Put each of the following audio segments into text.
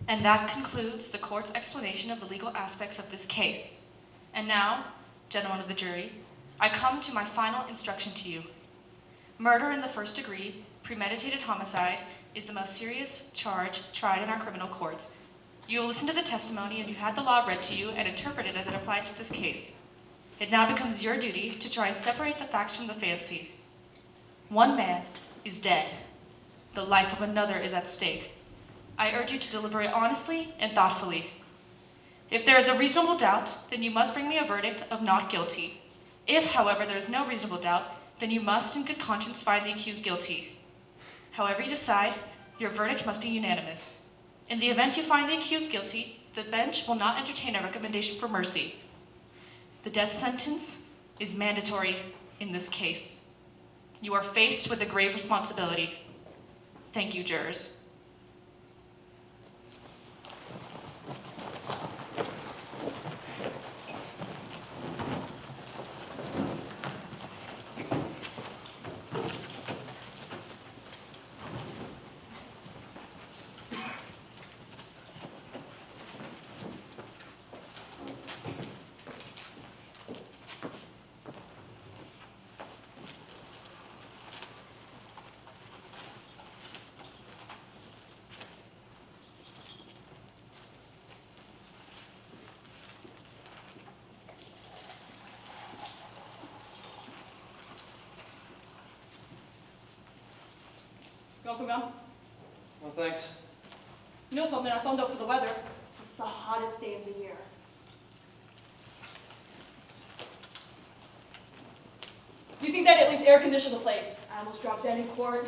And that concludes the court's explanation of the legal aspects of this case. And now, gentlemen of the jury, I come to my final instruction to you. Murder in the first degree, premeditated homicide, is the most serious charge tried in our criminal courts. You will listen to the testimony and you had the law read to you and interpret it as it applies to this case. It now becomes your duty to try and separate the facts from the fancy. One man is dead. The life of another is at stake. I urge you to deliberate honestly and thoughtfully. If there is a reasonable doubt, then you must bring me a verdict of not guilty. If, however, there is no reasonable doubt, then you must in good conscience find the accused guilty. However you decide, your verdict must be unanimous. In the event you find the accused guilty, the bench will not entertain a recommendation for mercy. The death sentence is mandatory in this case. You are faced with a grave responsibility. Thank you, jurors. You want some gum? No, thanks. You know something? I found out for the weather. It's the hottest day of the year. Do you think that at least air condition the place? I almost dropped dead in court.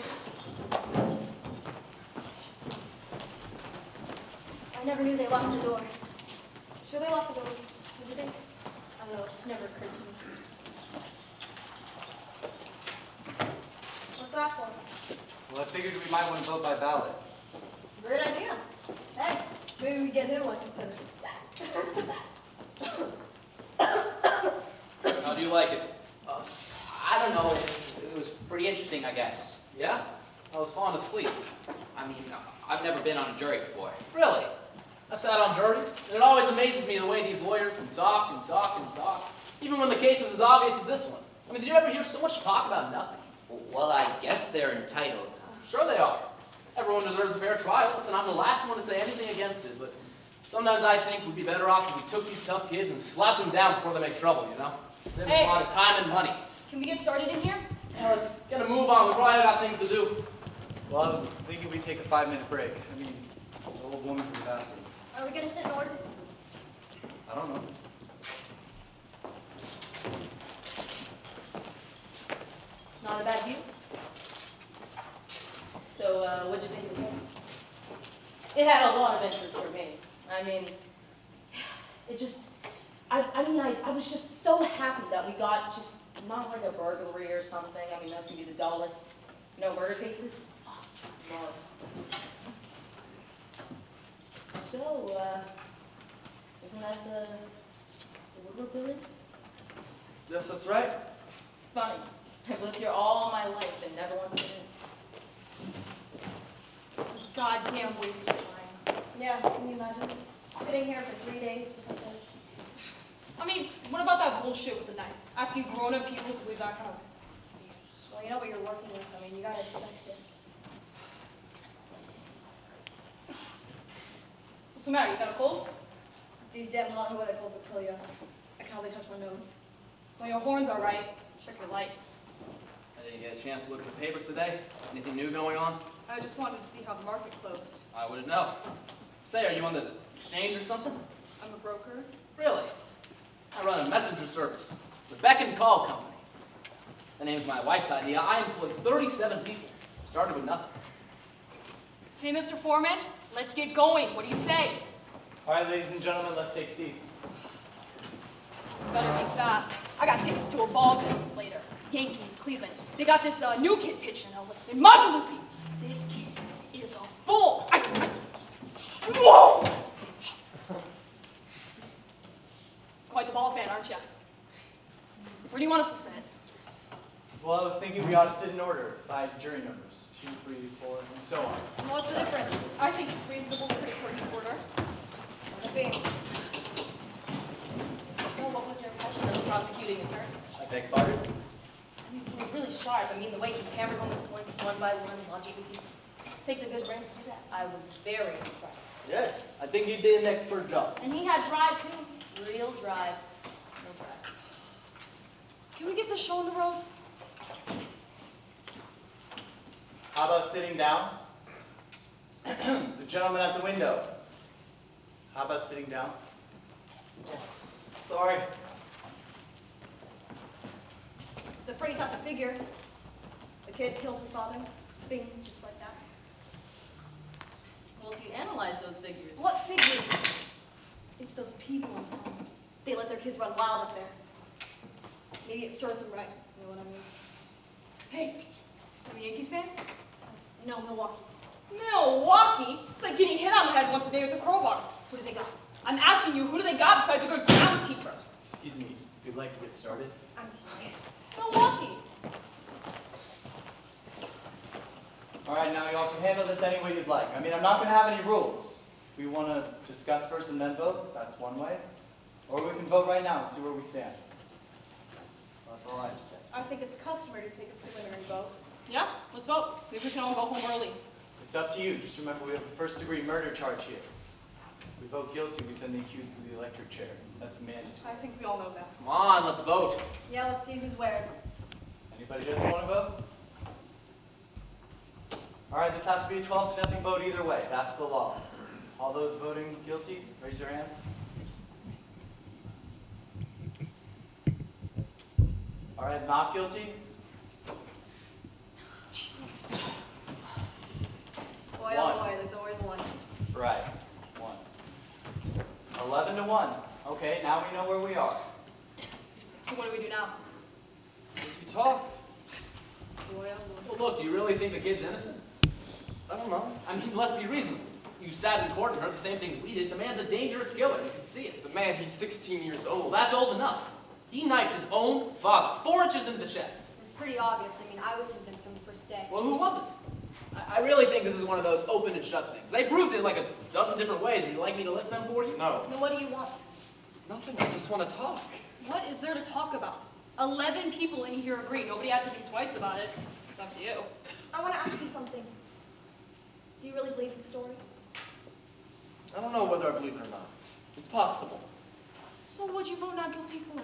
I never knew they locked the door. Sure they locked the doors. What do you think? I don't know, it just never occurred to me. What's that for? Well, I figured we might want to vote by ballot. Great idea. Hey, maybe we get him elected senator. How do you like it? I don't know. It was pretty interesting, I guess. Yeah? I was falling asleep. I mean, I've never been on a jury before. Really? I've sat on juries, and it always amazes me the way these lawyers can talk and talk and talk, even when the case is as obvious as this one. I mean, did you ever hear so much talk about nothing? Well, I guess they're entitled. Sure they are. Everyone deserves a fair trial, and I'm the last one to say anything against it, but sometimes I think we'd be better off if we took these tough kids and slapped them down before they make trouble, you know? Saves Hey. a lot of time and money. Can we get started in here? Now let's get a move on. We probably got things to do. Well, I was thinking we'd take a 5-minute break. I mean, the old woman's in the bathroom. Are we gonna sit in order? I don't know. Not a bad view. So, what'd you think of the case? It had a lot of interest for me. I mean, it just, I was just so happy that we got just not like a burglary or something. I mean, those can be the dullest. No murder cases. Oh, love. So, isn't that the Woodward building? Yes, that's right. Funny. I've lived here all my life and never once been in. It's a goddamn waste of time. Yeah, can you imagine? Sitting here for 3 days just like this. I mean, what about that bullshit with the knife? Asking grown-up people to leave that kind of... Well, you know what you're working with. I mean, you gotta expect it. What's the matter? You got a cold? These damn hot weather colds will kill you. I can hardly touch my nose. Well, your horn's all right. Check your lights. Did you get a chance to look at the papers today? Anything new going on? I just wanted to see how the market closed. I wouldn't know. Say, are you on the exchange or something? I'm a broker. Really? I run a messenger service. It's a beck and call company. The name's my wife's idea. I employ 37 people. Started with nothing. Hey, Mr. Foreman, let's get going. What do you say? All right, ladies and gentlemen, let's take seats. This better be fast. I got tickets to a ball game later. Yankees, Cleveland. They got this new kid pitching. Listen, Majaluski. This kid is a bull. Whoa! Quite the ball fan, aren't you? Where do you want us to sit? Well, I was thinking we ought to sit in order by jury numbers. 2, 3, 4, and so on. What's the difference? I think it's reasonable to sit according to order. Bing. So what was your impression of the prosecuting attorney? I beg pardon? He was really sharp. I mean, the way he hammered home his points one by one, logically sequence. Takes a good brain to do that. I was very impressed. Yes, I think you did an expert job. And he had drive, too. Real drive. No drive. Can we get the show on the road? How about sitting down? The gentleman at the window. How about sitting down? Sorry. It's a pretty tough to figure. The kid kills his father. Bing, just like that. Well, if you analyze those figures. What figures? It's those people in town. They let their kids run wild up there. Maybe it serves them right. You know what I mean? Hey, you a Yankees fan? No, Milwaukee. Milwaukee? It's like getting hit on the head once a day with a crowbar. Who do they got? I'm asking you, who do they got besides a good groundskeeper? Excuse me, if you'd like to get started. I'm sorry. Milwaukee. All right, now y'all can handle this any way you'd like. I mean, I'm not going to have any rules. If we want to discuss first and then vote, that's one way. Or we can vote right now and see where we stand. That's all I have to say. I think it's customary to take a preliminary vote. Yeah, let's vote. Maybe we can all go home early. It's up to you. Just remember we have a first-degree murder charge here. If we vote guilty, we send the accused to the electric chair. That's mandatory. I think we all know that. Come on, let's vote. Yeah, let's see who's where. Anybody doesn't want to vote? All right, this has to be a 12-0 vote either way. That's the law. All those voting guilty, raise your hands. All right, not guilty? Boy, oh boy, there's always one. Right, 1. 11-1. Okay, now we know where we are. So what do we do now? As we talk. Boy, oh boy. Well, look, do you really think the kid's innocent? I don't know. I mean, let's be reasonable. You sat in court and heard the same thing we did. The man's a dangerous killer. You can see it. The man, he's 16 years old. Well, that's old enough. He knifed his own father, 4 inches into the chest. It was pretty obvious. I mean, I was convinced from the first day. Well, who wasn't? I really think this is one of those open and shut things. They proved it like a dozen different ways. Would you like me to list them for you? No. Now, what do you want? Nothing, I just want to talk. What is there to talk about? 11 people in here agree. Nobody had to think twice about it. It's up to you. I want to ask you something. Do you really believe the story? I don't know whether I believe it or not. It's possible. So what'd you vote not guilty for?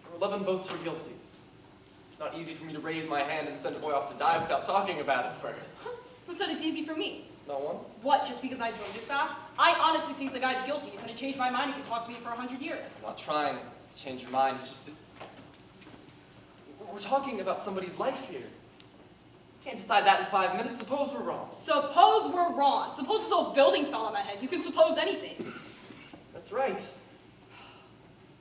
There were 11 votes for guilty. It's not easy for me to raise my hand and send a boy off to die without talking about it first. Who said it's easy for me? No one? What, just because I drove it fast? I honestly think the guy's guilty. You couldn't change my mind if you talked to me for 100 years. I'm not trying to change your mind. It's just that we're talking about somebody's life here. Can't decide that in 5 minutes. Suppose we're wrong. Suppose we're wrong. Suppose this whole building fell on my head. You can suppose anything. That's right.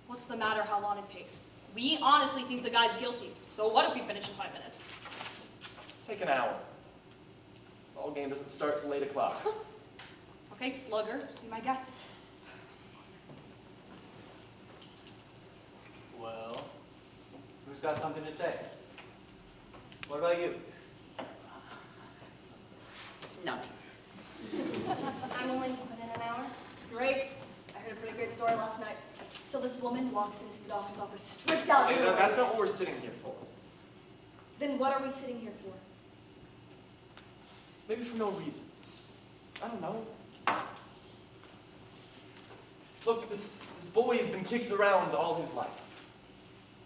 What's the matter how long it takes? We honestly think the guy's guilty. So what if we finish in 5 minutes? Take an hour. The ball game doesn't start till 8 o'clock. Okay, slugger, be my guest. Well, who's got something to say? What about you? No. I'm willing to put in an hour. Great. I heard a pretty great story last night. So this woman walks into the doctor's office stripped out. Wait, of her that's waist. not what we're sitting here for. Then what are we sitting here for? Maybe for no reason. I don't know. Look, this boy has been kicked around all his life.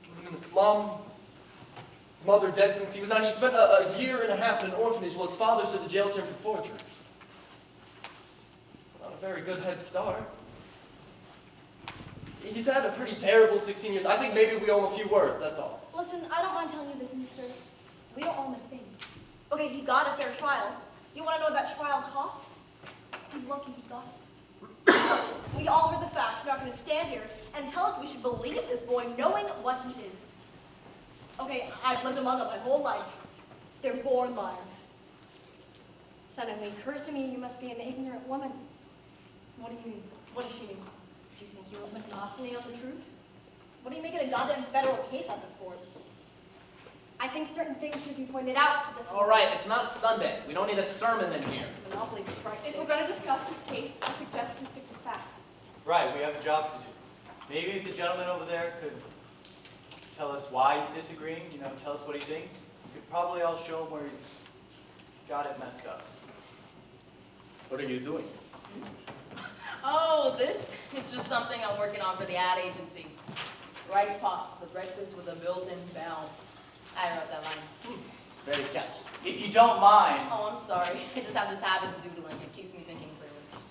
Living in the slum. His mother dead since he was 9. He spent a year and a half in an orphanage while his father served a jail term for forgery. Not a very good head start. He's had a pretty terrible 16 years. I think maybe we owe him a few words, that's all. Listen, I don't mind telling you this, mister. We don't own a thing. Okay, he got a fair trial. You want to know what that trial cost? He's lucky he got it. We all heard the facts. You're not going to stand here and tell us we should believe this boy knowing what he is. Okay, I've lived among them my whole life. They're born liars. Suddenly occurs to me you must be an ignorant woman. What do you mean? What does she mean? Do you think you have a monopoly on the truth? What are you making a goddamn federal case out of it for? I think certain things should be pointed out to this All right, it's not Sunday. We don't need a sermon in here. Monopoly, for Christ's If sake. we're going to discuss this case, I suggest we stick to facts. Right, we have a job to do. Maybe if the gentleman over there could tell us why he's disagreeing, tell us what he thinks, we could probably all show him where he's got it messed up. What are you doing? Oh, this is just something I'm working on for the ad agency. Rice pops, the breakfast with a built-in bounce. I wrote that line. Very catchy. If you don't mind, Oh, I'm sorry. I just have this habit of doodling. It keeps me thinking clearly.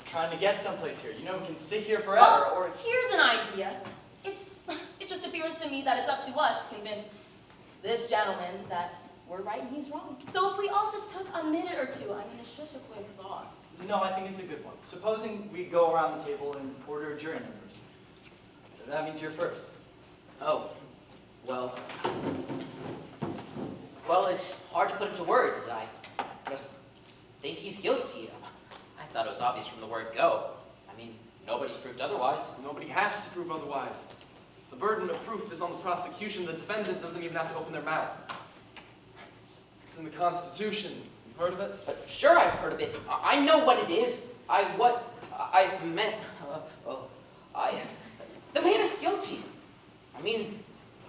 trying to get someplace here. We can sit here forever, Well, or... here's an idea. It just appears to me that it's up to us to convince this gentleman that we're right and he's wrong. So if we all just took a minute or two, it's just a quick thought. No, I think it's a good one. Supposing we go around the table and order jury members. That means you're first. Oh, well, it's hard to put into words. I just think he's guilty. I thought it was obvious from the word go. Nobody's proved otherwise. Nobody has to prove otherwise. The burden of proof is on the prosecution. The defendant doesn't even have to open their mouth. It's in the Constitution. You've heard of it? Sure, I've heard of it. I know what it is. The man is guilty.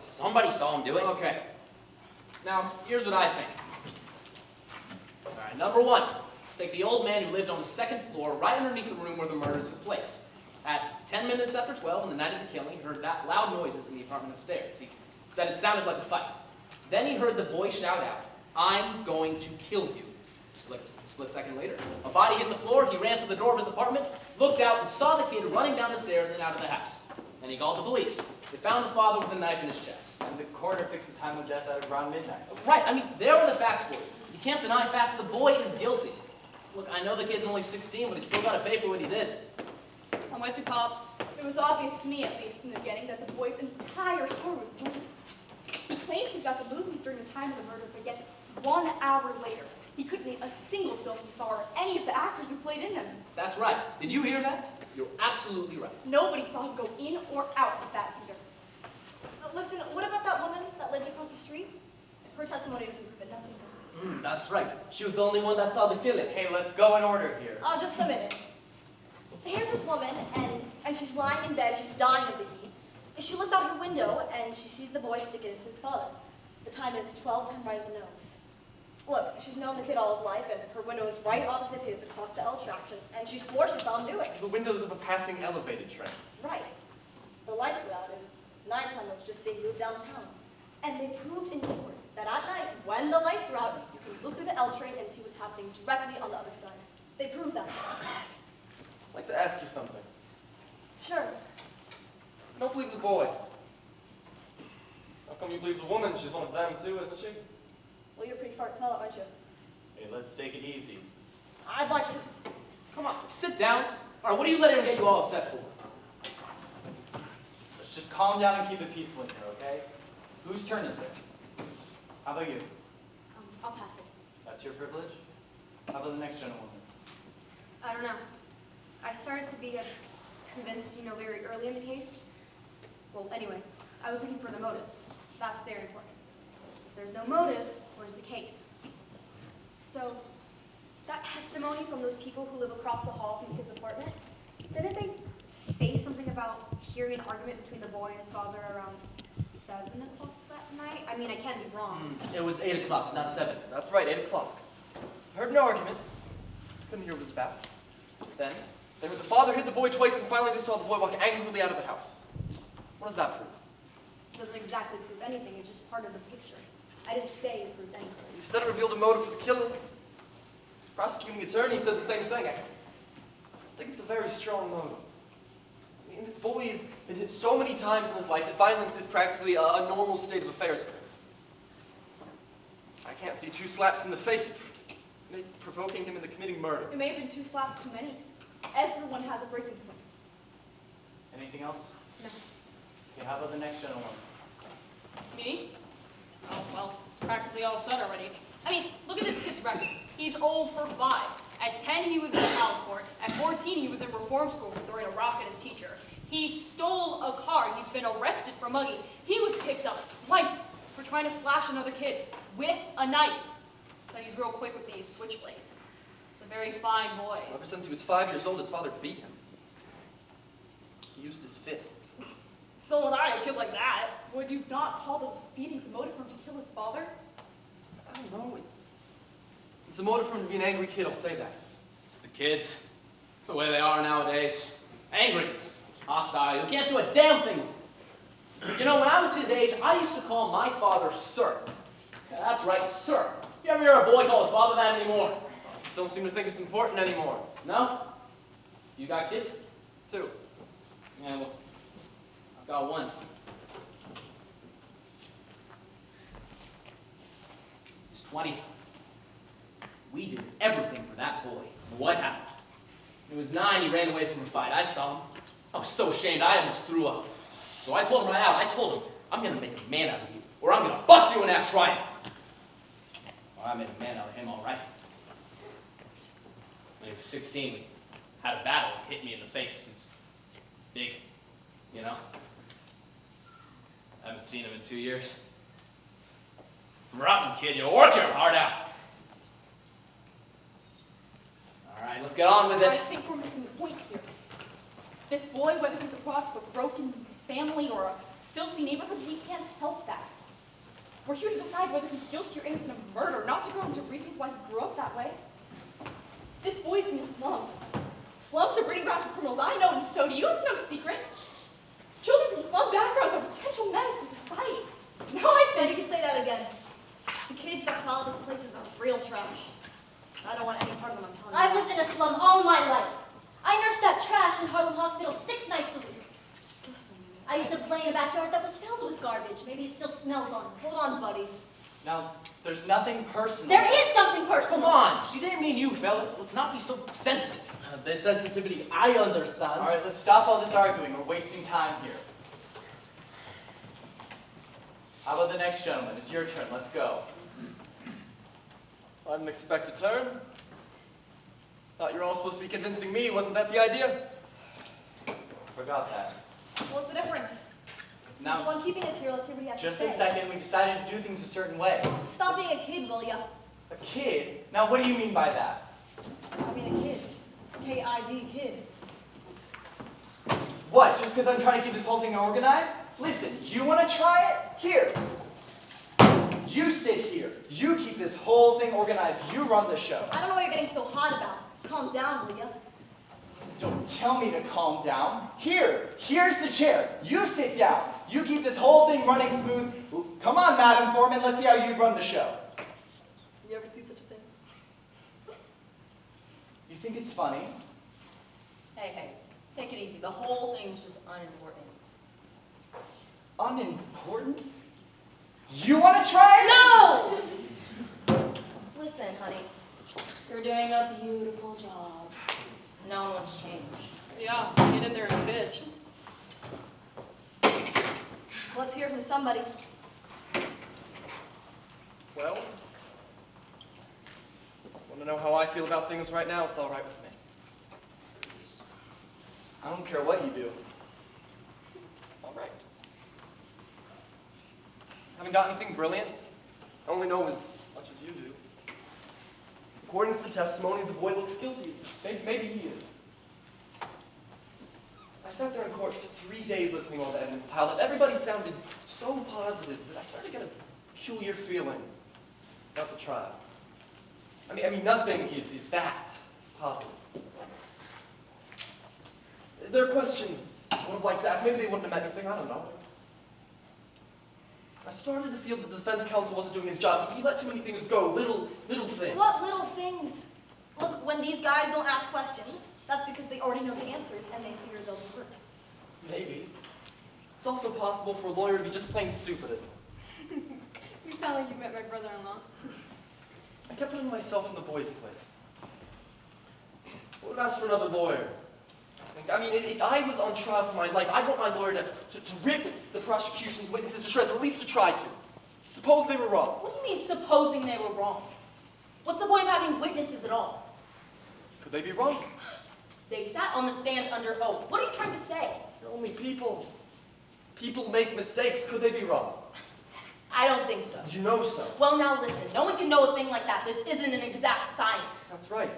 Somebody saw him do it. Okay. Now, here's what I think. All right, number one, let's take the old man who lived on the second floor, right underneath the room where the murder took place. At 10 minutes after 12 on the night of the killing, he heard that loud noises in the apartment upstairs. He said it sounded like a fight. Then he heard the boy shout out, "I'm going to kill you." Split second later, a body hit the floor. He ran to the door of his apartment, looked out, and saw the kid running down the stairs and out of the house. Then he called the police. They found the father with a knife in his chest. And the coroner fixed the time of death at around midnight. Right, there are the facts for you. You can't deny facts. The boy is guilty. Look, I know the kid's only 16, but he's still got to pay for what he did. I'm with you, Pops. It was obvious to me, at least from the beginning, that the boy's entire story was guilty. He claims he got the movies during the time of the murder, but yet 1 hour later, he couldn't name a single film he saw or any of the actors who played in them. That's right. Did you hear that? You're absolutely right. Nobody saw him go in or out of that theater. Listen, what about that woman that lived across the street? If her testimony doesn't prove it, nothing does. That's right. She was the only one that saw the killing. Hey, let's go in order here. Just a minute. Here's this woman, and she's lying in bed, she's dying of the heat. She looks out her window, and she sees the boy stick it into his father. The time is 12:10 right in the nose. Look, she's known the kid all his life, and her window is right opposite his across the L tracks, and she swore she saw him do it. The windows of a passing elevated train. Right. The lights were out, it was nighttime, it was just being moved downtown. And they proved in court that at night, when the lights are out, you can look through the L train and see what's happening directly on the other side. They proved that. I'd like to ask you something. Sure. You don't believe the boy. How come you believe the woman? She's one of them too, isn't she? Well, you're a pretty fart fellow, aren't you? Hey, let's take it easy. I'd like to. Come on, sit down. All right, what are you letting him get you all upset for? Let's just calm down and keep it peaceful in here, okay? Whose turn is it? How about you? I'll pass it. That's your privilege? How about the next gentlewoman? I don't know. I started to be convinced, very early in the case. Well, anyway, I was looking for the motive. That's very important. If there's no motive, where's the case? So, that testimony from those people who live across the hall from the kid's apartment, didn't they say something about hearing an argument between the boy and his father around 7 o'clock that night? I can't be wrong. It was 8 o'clock, not 7. That's right, 8 o'clock. Heard an argument. Couldn't hear what it was about. Then, they heard the father hit the boy twice, and finally they saw the boy walk angrily out of the house. What does that prove? It doesn't exactly prove anything, it's just part of the picture. I didn't say it proved anything. You said it revealed a motive for the killing. Prosecuting attorney said the same thing. I think it's a very strong motive. This boy has been hit so many times in his life that violence is practically a normal state of affairs for him. I can't see 2 slaps in the face provoking him into committing murder. It may have been 2 slaps too many. Everyone has a breaking point. Anything else? No. Okay, how about the next gentlewoman? Me? Oh, well, it's practically all said already. Look at this kid's record. He's 0 for 5. At 10, he was in child court. At 14, he was in reform school for throwing a rock at his teacher. He stole a car. He's been arrested for mugging. He was picked up twice for trying to slash another kid with a knife. Said he's real quick with these switchblades. He's a very fine boy. Ever since he was 5 years old, his father beat him. He used his fists. So would I, a kid like that. Would you not call those beatings a motive for him to kill his father? I don't know. It's a motive for him to be an angry kid, I'll say that. It's the kids, the way they are nowadays. Angry, hostile, you can't do a damn thing with them. You know, when I was his age, I used to call my father Sir. Yeah, that's right, Sir. You ever hear a boy call his father that anymore? Just don't seem to think it's important anymore. No? You got kids? 2. Yeah, well, I've got one. He's 20. We did everything for that boy. What happened? He was 9, he ran away from a fight. I saw him. I was so ashamed, I almost threw up. So I told him right out, I told him, I'm gonna make a man out of you, or I'm gonna bust you in half trying. Well, I made a man out of him, all right. When he was 16, we had a battle. He hit me in the face. He's big, you know? I haven't seen him in 2 years. Rotten kid, you worked your heart out. All right, let's get on with I it. think we're missing the point here. This boy, whether he's a product of a broken family or a filthy neighborhood, we can't help that. We're here to decide whether he's guilty or innocent of murder, not to go into reasons why he grew up that way. This boy's from the slums. Slums are breeding ground for criminals. I know, and so do you. It's no secret. Children from slum backgrounds are potential menace to society. Now I Then you think... can say that again. The kids that call this places are real trash. I don't want any part of them, I'm telling you. I've lived in a slum all my life. I nursed that trash in Harlem Hospital 6 nights a week. I used to play in a backyard that was filled with garbage. Maybe it still smells on me. Hold on, buddy. Now, there's nothing personal. There is something personal. Come on, she didn't mean you, fella. Let's not be so sensitive. This sensitivity, I understand. All right, let's stop all this arguing. We're wasting time here. How about the next gentleman? It's your turn. Let's go. Unexpected turn. Thought you were all supposed to be convincing me. Wasn't that the idea? Forgot that. What's the difference? He's the Now, one keeping us here. Let's hear what he has just to a say. second. We decided to do things a certain way. Stop being a kid, will ya? A kid? Now, what do you mean by that? Stop being a kid. K-I-D, kid. What? Just because I'm trying to keep this whole thing organized? Listen, you want to try it? Here. You sit here. You keep this whole thing organized. You run the show. I don't know what you're getting so hot about. Calm down, will ya? Don't tell me to calm down. Here's the chair. You sit down. You keep this whole thing running smooth. Come on, Madam Foreman. Let's see how you run the show. You ever see such a thing? You think it's funny? Hey, take it easy. The whole thing's just unimportant. Unimportant? You want to try it? No! Listen, honey. You're doing a beautiful job. No one's changed. Yeah, get in there and bitch. Let's hear from somebody. Well, want to know how I feel about things right now? It's all right with me. I don't care what you do. All right. Haven't got anything brilliant. I only know as much as you do. According to the testimony, the boy looks guilty. Maybe he is. I sat there in court for 3 days listening to all the evidence piled up. Everybody sounded so positive that I started to get a peculiar feeling about the trial. I mean, nothing is that positive. There are questions I would have liked to ask. Maybe they wouldn't have meant anything. I don't know. I started to feel that the defense counsel wasn't doing his job. He let too many things go, little things. What little things? Look, when these guys don't ask questions, that's because they already know the answers and they fear they'll be hurt. Maybe. It's also possible for a lawyer to be just plain stupid, isn't it? You sound like you met my brother-in-law. I kept putting myself in the boy's place. I would have asked for another lawyer. I mean, if I was on trial for my life, I'd want my lawyer to rip the prosecution's witnesses to shreds, or at least to try to. Suppose they were wrong. What do you mean, supposing they were wrong? What's the point of having witnesses at all? Could they be wrong? They sat on the stand under oath. What are you trying to say? They're only people. People make mistakes. Could they be wrong? I don't think so. Did you know so? Well, now listen, no one can know a thing like that. This isn't an exact science. That's right.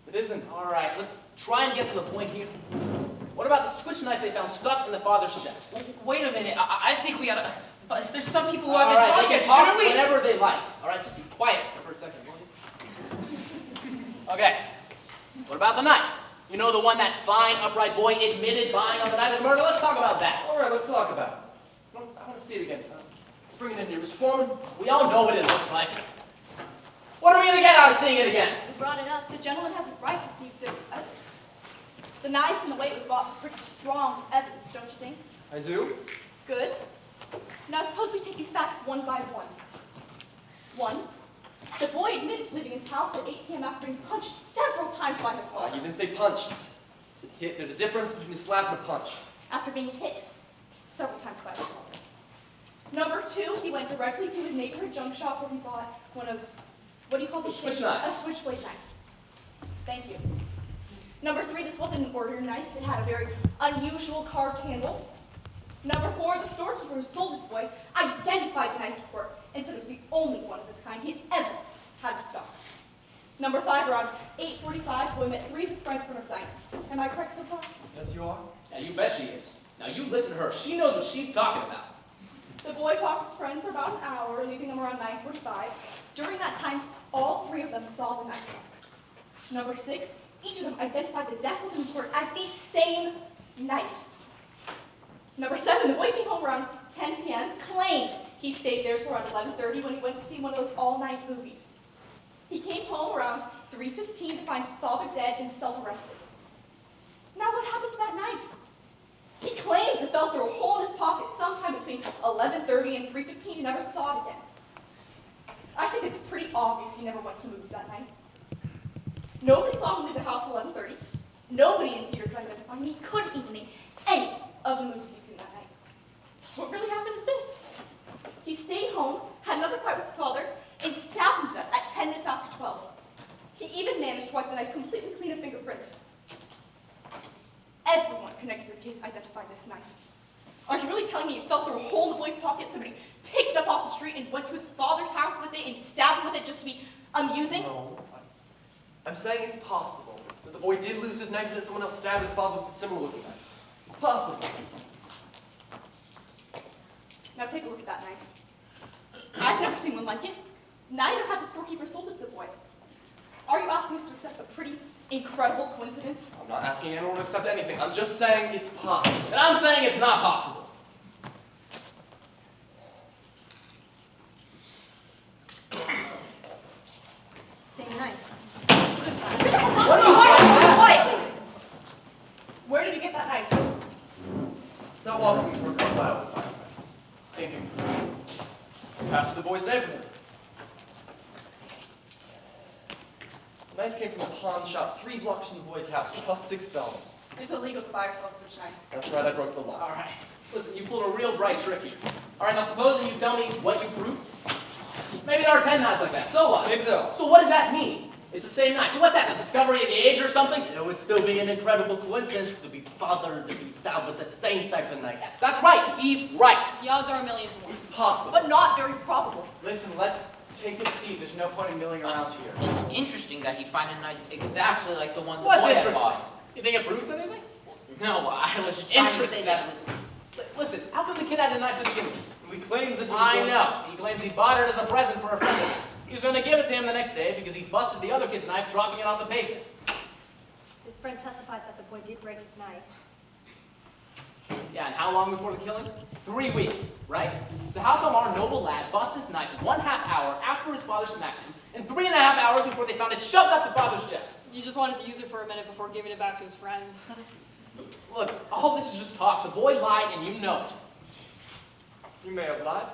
It isn't. All right, let's try and get to the point here. What about the switch knife they found stuck in the father's chest? Wait a minute. I think we gotta. But there's some people who All haven't right, talked they yet. can talk Shouldn't we? whenever they like. All right, just be quiet for a second, will you? Okay. What about the knife? You know, the one that fine, upright boy admitted buying on the night of the murder? Let's talk about that. All right, let's talk about it. I want to see it again. Let's bring it in here. Mr. Foreman. We all know what it looks like. What are we gonna get out of seeing it again? You brought it up. The gentleman has a right to see exhibits evidence. The knife and the way it was bought was pretty strong evidence, don't you think? I do. Good. Now suppose we take these facts one by one. 1. The boy admitted to leaving his house at 8 p.m. after being punched several times by his You father. didn't say punched. I said hit. There's a difference between a slap and a punch. After being hit several times by his father. Number 2, he went directly to his neighborhood junk shop where he bought one of, what do you call A this? switch knife. A switchblade knife. Thank you. Number 3, this wasn't an ordinary knife. It had a very unusual carved handle. Number 4, the storekeeper who sold it to the boy identified the knife in court and said it was the only one of its kind he had ever had in stock. Number 5, around 8:45, the boy met 3 of his friends from a diner. Am I correct so far? Yes, you are. Yeah, you bet she is. Now you listen to her. She knows what she's talking about. The boy talked with his friends for about an hour, leaving them around 9:45. During that time, all 3 of them saw the knife. Number 6, each of them identified the death weapon in court as the same knife. Number 7, the boy came home around 10 p.m., claimed he stayed there till around 11:30 when he went to see one of those all-night movies. He came home around 3:15 to find father dead and self-arrested. Now what happened to that knife? He claims it fell through a hole in his pocket sometime between 11:30 and 3:15 and never saw it again. I think it's pretty obvious he never went to the movies that night. Nobody saw him leave the house at 11:30. Nobody in the theater could identify him. He couldn't even name any of the movies he'd seen that night. What really happened is this. He stayed home, had another fight with his father, and stabbed him to death at 10 minutes after 12. He even managed to wipe the knife completely clean of fingerprints. Everyone connected to the case identified this knife. Are you really telling me it fell through a hole in the boy's pocket, somebody picked it up off the street and went to his father's house with it and stabbed him with it just to be amusing? No. I'm saying it's possible that the boy did lose his knife and that someone else stabbed his father with a similar looking knife. It's possible. Now take a look at that knife. I've never seen one like it. Neither had the storekeeper sold it to the boy. Are you asking us to accept a pretty incredible coincidence? I'm not asking anyone to accept anything. I'm just saying it's possible. And I'm saying it's not possible. Same knife. What? Where did you get that knife? It's out walking for a couple hours last night. Thinking. Passed through the boy's neighborhood. The knife came from a pawn shop 3 blocks from the boy's house. It cost $6. It's illegal to buy or sell switch knives. That's right, I broke the law. All right. Listen, you pulled a real bright trick here. All right, now supposing you tell me what you proved. Maybe there are 10 knives like that. So what? Maybe there are. So what does that mean? It's the same knife. So what's that, the discovery of the age or something? It would still be an incredible coincidence to be fathered to be stabbed with the same type of knife. That's right. He's right. The odds are a million to 1. It's possible. But not very probable. Listen, let's take a seat. There's no point in milling around here. It's interesting that he'd find a knife exactly like the one the What's boy had interesting? bought. You think it proves anything? No, I was trying to say Interesting. that it was... Listen, how come the kid had a knife to begin with? He claims that he was I going- know. He claims he bought it as a present for a friend of his. He was going to give it to him the next day because he busted the other kid's knife dropping it on the pavement. His friend testified that the boy did break his knife. Yeah, and how long before the killing? 3 weeks, right? So how come our noble lad bought this knife in 1/2 hour after his father smacked him, and 3.5 hours before they found it shoved up the father's chest? You just wanted to use it for a minute before giving it back to his friend. Look, all this is just talk. The boy lied, and you know it. You may have lied.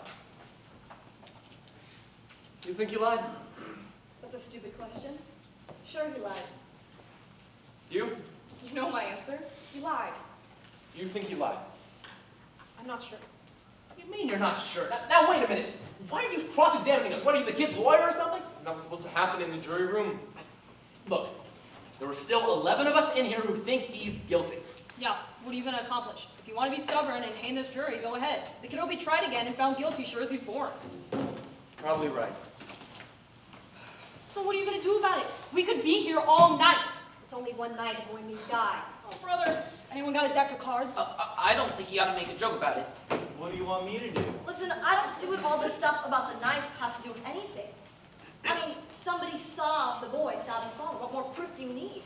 You think he lied? That's a stupid question. Sure, he lied. Do you? You know my answer. He lied. Do you think he lied? I'm not sure. What do you mean you're not sure? Now wait a minute. Why are you cross-examining us? What, are you the kid's lawyer or something? Isn't that what's supposed to happen in the jury room? Look, there are still 11 of us in here who think he's guilty. Yeah, What are you going to accomplish? If you want to be stubborn and hang this jury, go ahead. The kid will be tried again and found guilty sure as he's born. Probably right. So what are you going to do about it? We could be here all night. It's only one night and boy may die. Oh, brother, anyone got a deck of cards? I don't think you ought to make a joke about it. What do you want me to do? Listen, I don't see what all this stuff about the knife has to do with anything. I mean, somebody saw the boy stab his father. What more proof do you need?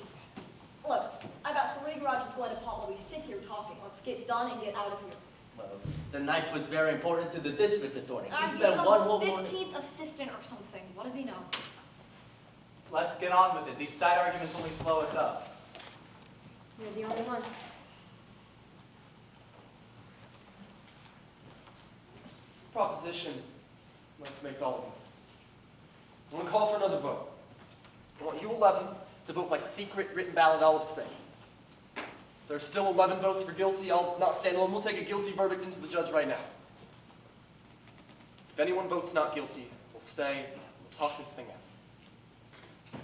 Look, I got 3 garages going to pot while we sit here talking. Let's get done and get out of here. Well, the knife was very important to the district attorney. He He's spent some one whole morning. 15th assistant or something. What does he know? Let's get on with it. These side arguments only slow us up. You're the only one. Proposition, let's make all of them. I'm going to call for another vote. I want you 11 to vote by secret written ballot. I'll abstain. If there's still 11 votes for guilty, I'll not stand alone. We'll take a guilty verdict into the judge right now. If anyone votes not guilty, we'll stay. We'll talk this thing out.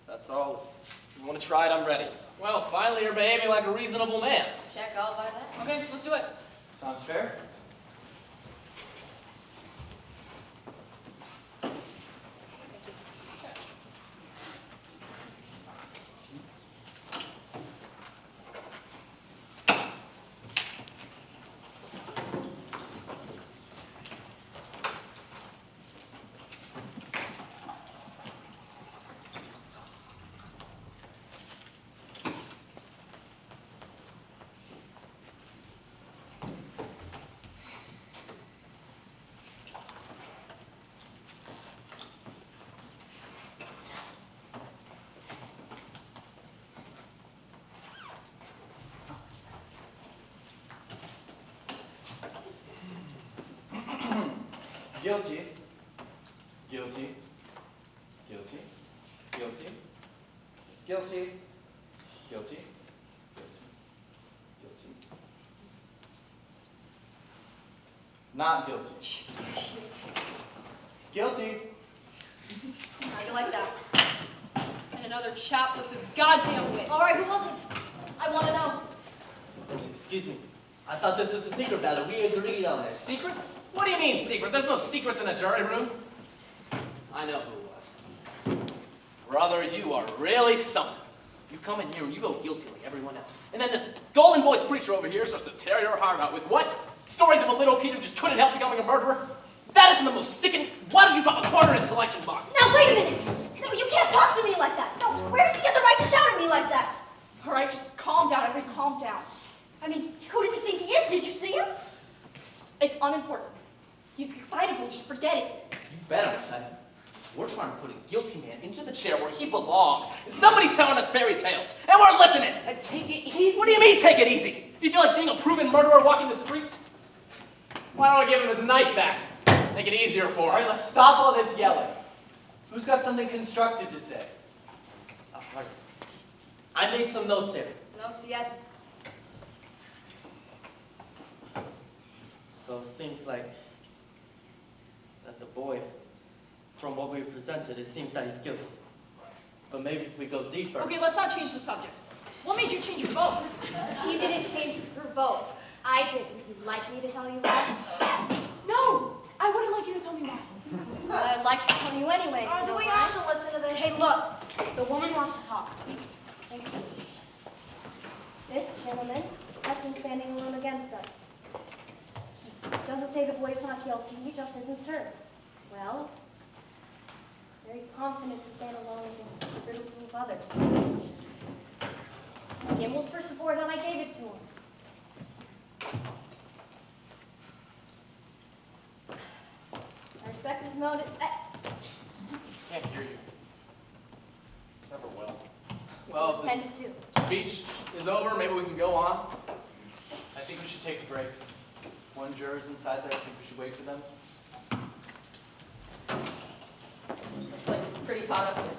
That's all. If you want to try it, I'm ready. Well, finally you're behaving like a reasonable man. Check, I'll buy that. Okay, let's do it. Sounds fair? Guilty. Guilty. Guilty. Guilty. Guilty. Guilty. Guilty. Guilty. Not guilty. Guilty. How do you like that? And another chap looks his goddamn wit. All right, who wasn't? I want to know. Excuse me. I thought this was a secret ballot. We agreed on this. Secret? What do you mean secret? There's no secrets in a jury room. I know who it was. Brother, you are really something. You come in here and you vote guilty like everyone else. And then this golden voice preacher over here starts to tear your heart out with what? Stories of a little kid who just couldn't help becoming a murderer? That isn't the most sickening. Why did you drop a quarter in his collection box? Now, wait a minute. No, you can't talk to me like that. No, where does he get the right to shout at me like that? All right, just calm down, everybody, calm down. I mean, who does he think he is? Did you see him? It's unimportant. He's excitable, just forget it. You bet I'm excited. We're trying to put a guilty man into the chair where he belongs. And somebody's telling us fairy tales, and we're listening. Take it easy. What do you mean, take it easy? Do you feel like seeing a proven murderer walking the streets? Why don't I give him his knife back? Make it easier for All right, him. let's stop all this yelling. Who's got something constructive to say? Right. I made some notes here. Notes yet? So it seems like that the boy, from what we've presented, it seems that he's guilty. But maybe if we go deeper. Okay, let's not change the subject. What made you change your vote? She didn't change her vote. I did. Would you like me to tell you why? No, I wouldn't like you to tell me why. I'd like to tell you anyway. Do we have to listen to this? Hey, look. The woman wants to talk. Thank you. This gentleman has been standing alone against us. He doesn't say the boy's not guilty, he just isn't sure. Well, very confident to stand alone against the ridicule of others. He almost for support and I gave it to him. I respect his motives. Can't hear you. Never will. Well, Well, 10 to 2. the speech is over. Maybe we can go on. I think we should take a break. One juror's inside there. I think we should wait for them. It's like pretty caught up here.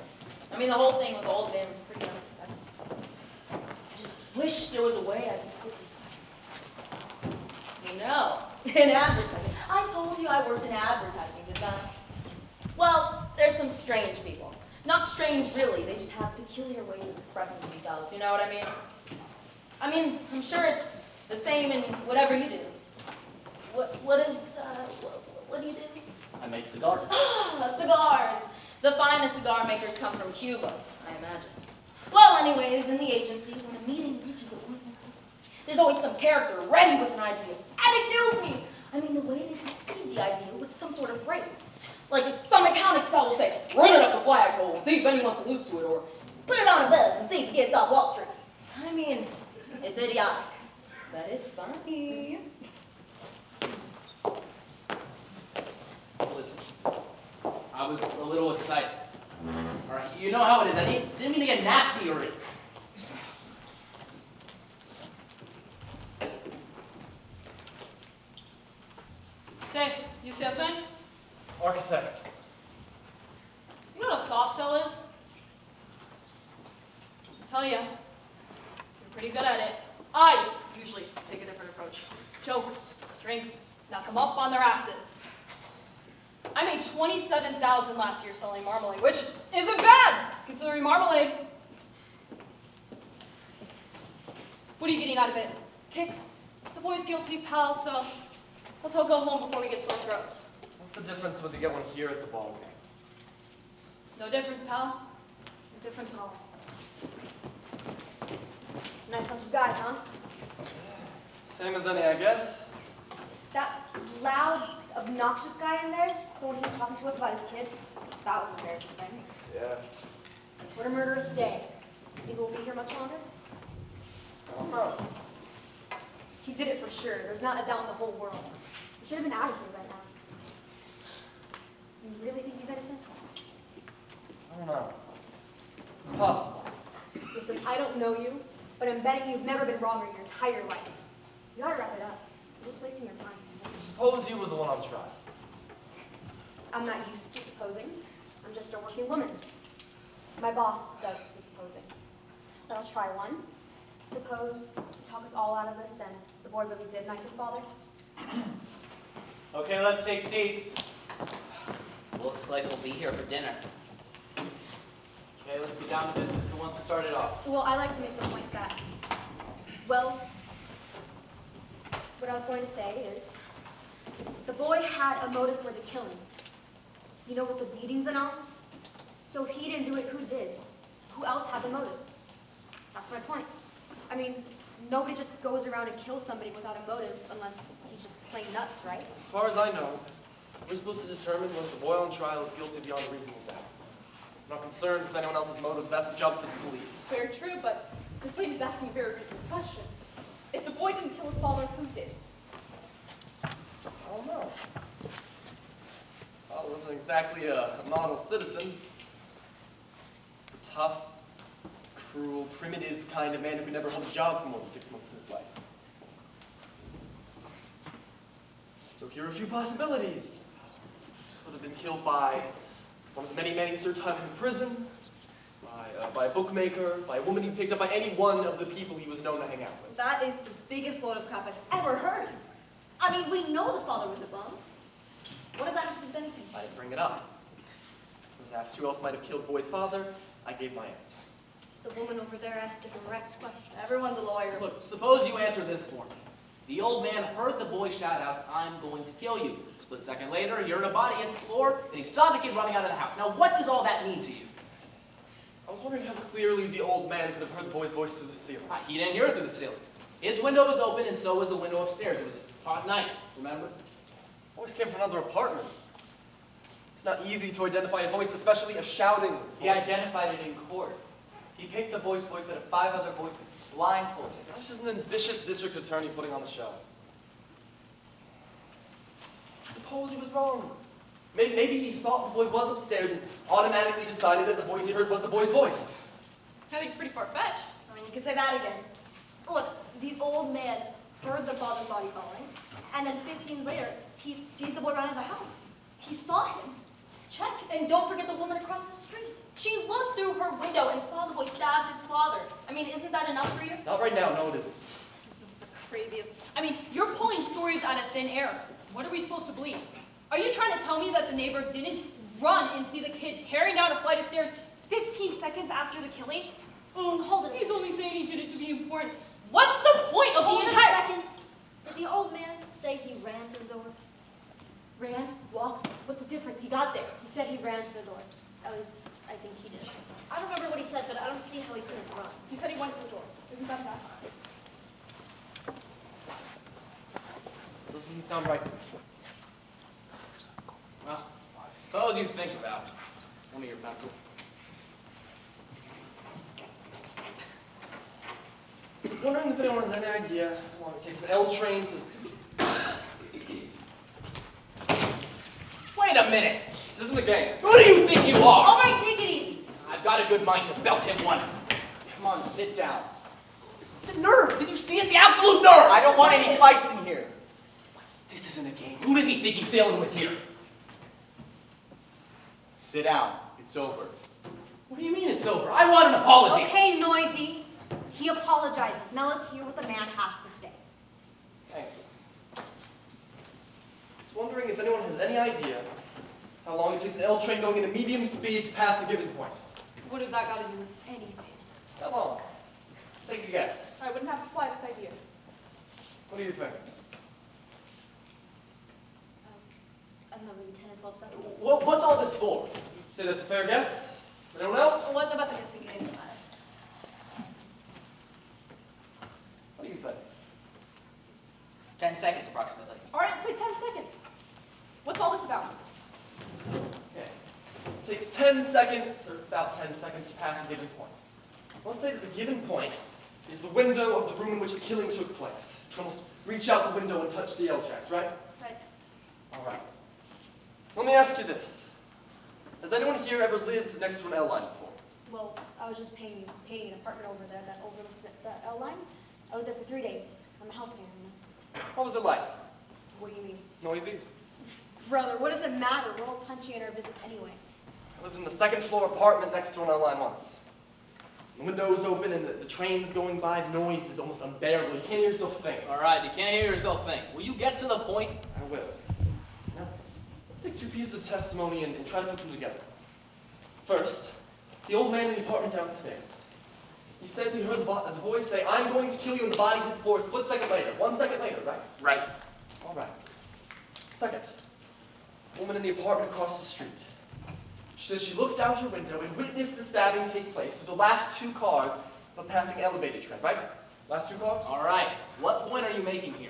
I mean, the whole thing with the old man was pretty unexpected. I just wish there was a way I could skip this. You know, in advertising. I told you I worked in advertising, didn't I? Well, there's some strange people. Not strange, really. They just have peculiar ways of expressing themselves. You know what I mean? I mean, I'm sure it's the same in whatever you do. What do you do? I make cigars. Cigars. The finest cigar makers come from Cuba, I imagine. Well, anyways, in the agency, when a meeting reaches a point like this, there's always some character ready with an idea, and it kills me. I mean, the way they conceive the idea with some sort of phrase. Like some mechanic cell will say, run it up the flagpole and see if anyone salutes to it, or put it on a bus and see if it gets off Wall Street. I mean, it's idiotic, but it's funny. Listen, I was a little excited. All right, you know how it is. I didn't mean to get nasty or anything. Say, you salesman? Architect. You know what a soft sell is? I'll tell you, you're pretty good at it. I usually take a different approach. Jokes, drinks, knock them up on their asses. I made $27,000 last year selling marmalade, which isn't bad, considering marmalade. What are you getting out of it? Kicks? The boy's guilty, pal, so let's all go home before we get sore throats. What's the difference whether you get one here at the ball game? No difference, pal. No difference at all. Nice bunch of guys, huh? Same as any, I guess. That loud, obnoxious guy in there, the one who was talking to us about his kid, that was embarrassing. Yeah. What a murderous day. Think we'll be here much longer? I don't know. He did it for sure. There's not a doubt in the whole world. We should have been out of here right now. You really think he's innocent? I don't know. It's possible. Listen, I don't know you, but I'm betting you've never been wrong in your entire life. You gotta wrap it up. You're just wasting your time. Suppose you were the one on trial. I'm not used to supposing. I'm just a working woman. My boss does the supposing. But I'll try one. Suppose you talk us all out of this and the boy really did knife his father? Okay, let's take seats. Looks like we'll be here for dinner. Okay, let's get down to business. Who wants to start it off? Well, I like to make the point that, well, what I was going to say is, the boy had a motive for the killing. You know, with the beatings and all? So if he didn't do it, who did? Who else had the motive? That's my point. I mean, nobody just goes around and kills somebody without a motive unless he's just plain nuts, right? As far as I know, we're supposed to determine whether the boy on trial is guilty beyond a reasonable doubt. I'm not concerned with anyone else's motives. That's a job for the police. Very true, but this lady's asking a very reasonable question. If the boy didn't kill his father, who did? I don't know. Well, he wasn't exactly a model citizen. He was a tough, cruel, primitive kind of man who could never hold a job for more than 6 months of his life. So here are a few possibilities. Could have been killed by one of the many men who served time in prison, by a bookmaker, by a woman he picked up, by any one of the people he was known to hang out with. That is the biggest load of crap I've ever heard. I mean, we know the father was a bum. What does that have to do with anything? I didn't bring it up. I was asked who else might have killed the boy's father. I gave my answer. The woman over there asked a direct question. Everyone's a lawyer. Look, suppose you answer this for me. The old man heard the boy shout out, "I'm going to kill you." A split second later, you're in a body on the floor, and he saw the kid running out of the house. Now, what does all that mean to you? I was wondering how clearly the old man could have heard the boy's voice through the ceiling. He didn't hear it through the ceiling. His window was open, and so was the window upstairs. It was a hot night, remember? Voice came from another apartment. It's not easy to identify a voice, especially a shouting voice. He identified it in court. He picked the boy's voice out of 5 other voices, blindfolded. That was just an ambitious district attorney putting on the show. Suppose he was wrong. Maybe he thought the boy was upstairs and automatically decided that the voice he heard was the boy's voice. I think it's pretty far-fetched. I mean, you could say that again. Look, the old man heard the father's body falling, and then 15 later, he sees the boy run out of the house. He saw him. Check, and don't forget the woman across the street. She looked through her window and saw the boy stab his father. I mean, isn't that enough for you? Not right now, no it isn't. This is the craziest. I mean, you're pulling stories out of thin air. What are we supposed to believe? Are you trying to tell me that the neighbor didn't run and see the kid tearing down a flight of stairs 15 seconds after the killing? Hold it. He's only saying he did it to be important. What's the point of the Hold it a entire... second. Did the old man say he ran to the door? Ran? Walked? What's the difference? He got there. He said he ran to the door. At least, I think he did. I don't remember what he said, but I don't see how he could have run. He said he went to the door. Isn't that that? Doesn't sound right to me. Well, I suppose you think about it. One of your pencil. Wondering if anyone has any idea how long it takes an L train to... Wait a minute! This isn't a game. Who do you think you are? All right, take it easy. I've got a good mind to belt him one. Come on, sit down. The nerve! Did you see it? The absolute nerve! I don't want any fights in here. This isn't a game. Who does he think he's dealing with here? Sit down. It's over. What do you mean it's over? I want an apology. Okay, Noisy. He apologizes. Now let's hear what the man has to say. Thank you. I was wondering if anyone has any idea how long it takes an L train going at a medium speed to pass a given point. What does that got to do with anything? How long? Take a guess. I wouldn't have the slightest idea. What do you think? I don't know, maybe 10 or 12 seconds. What's all this for? Say that's a fair guess? Anyone else? What about the missing game? What do you think? 10 seconds approximately. All right, say 10 seconds. What's all this about? Okay. It takes 10 seconds, or about 10 seconds, to pass a given point. Let's say that the given point is the window of the room in which the killing took place. You can almost reach out the window and touch the L tracks, right? Right. All right. Let me ask you this. Has anyone here ever lived next to an L line before? Well, I was just painting an apartment over there that overlooks the L line. I was there for 3 days. I'm a house painter. What was it like? What do you mean? Noisy? Brother, what does it matter? We're all punching at our visit anyway. I lived in the second floor apartment next to an L line once. The window's open and the train's going by. The noise is almost unbearable. You can't hear yourself think. All right, you can't hear yourself think. Will you get to the point? I will. Now, let's take two pieces of testimony and try to put them together. First, the old man in the apartment downstairs. He says he heard the boy say, "I'm going to kill you," and the body hit the floor a split second later. 1 second later, right? Right. All right. Second, a woman in the apartment across the street. She says she looked out her window and witnessed the stabbing take place through the last 2 cars of a passing elevated train, right? Last 2 cars? All right. What point are you making here?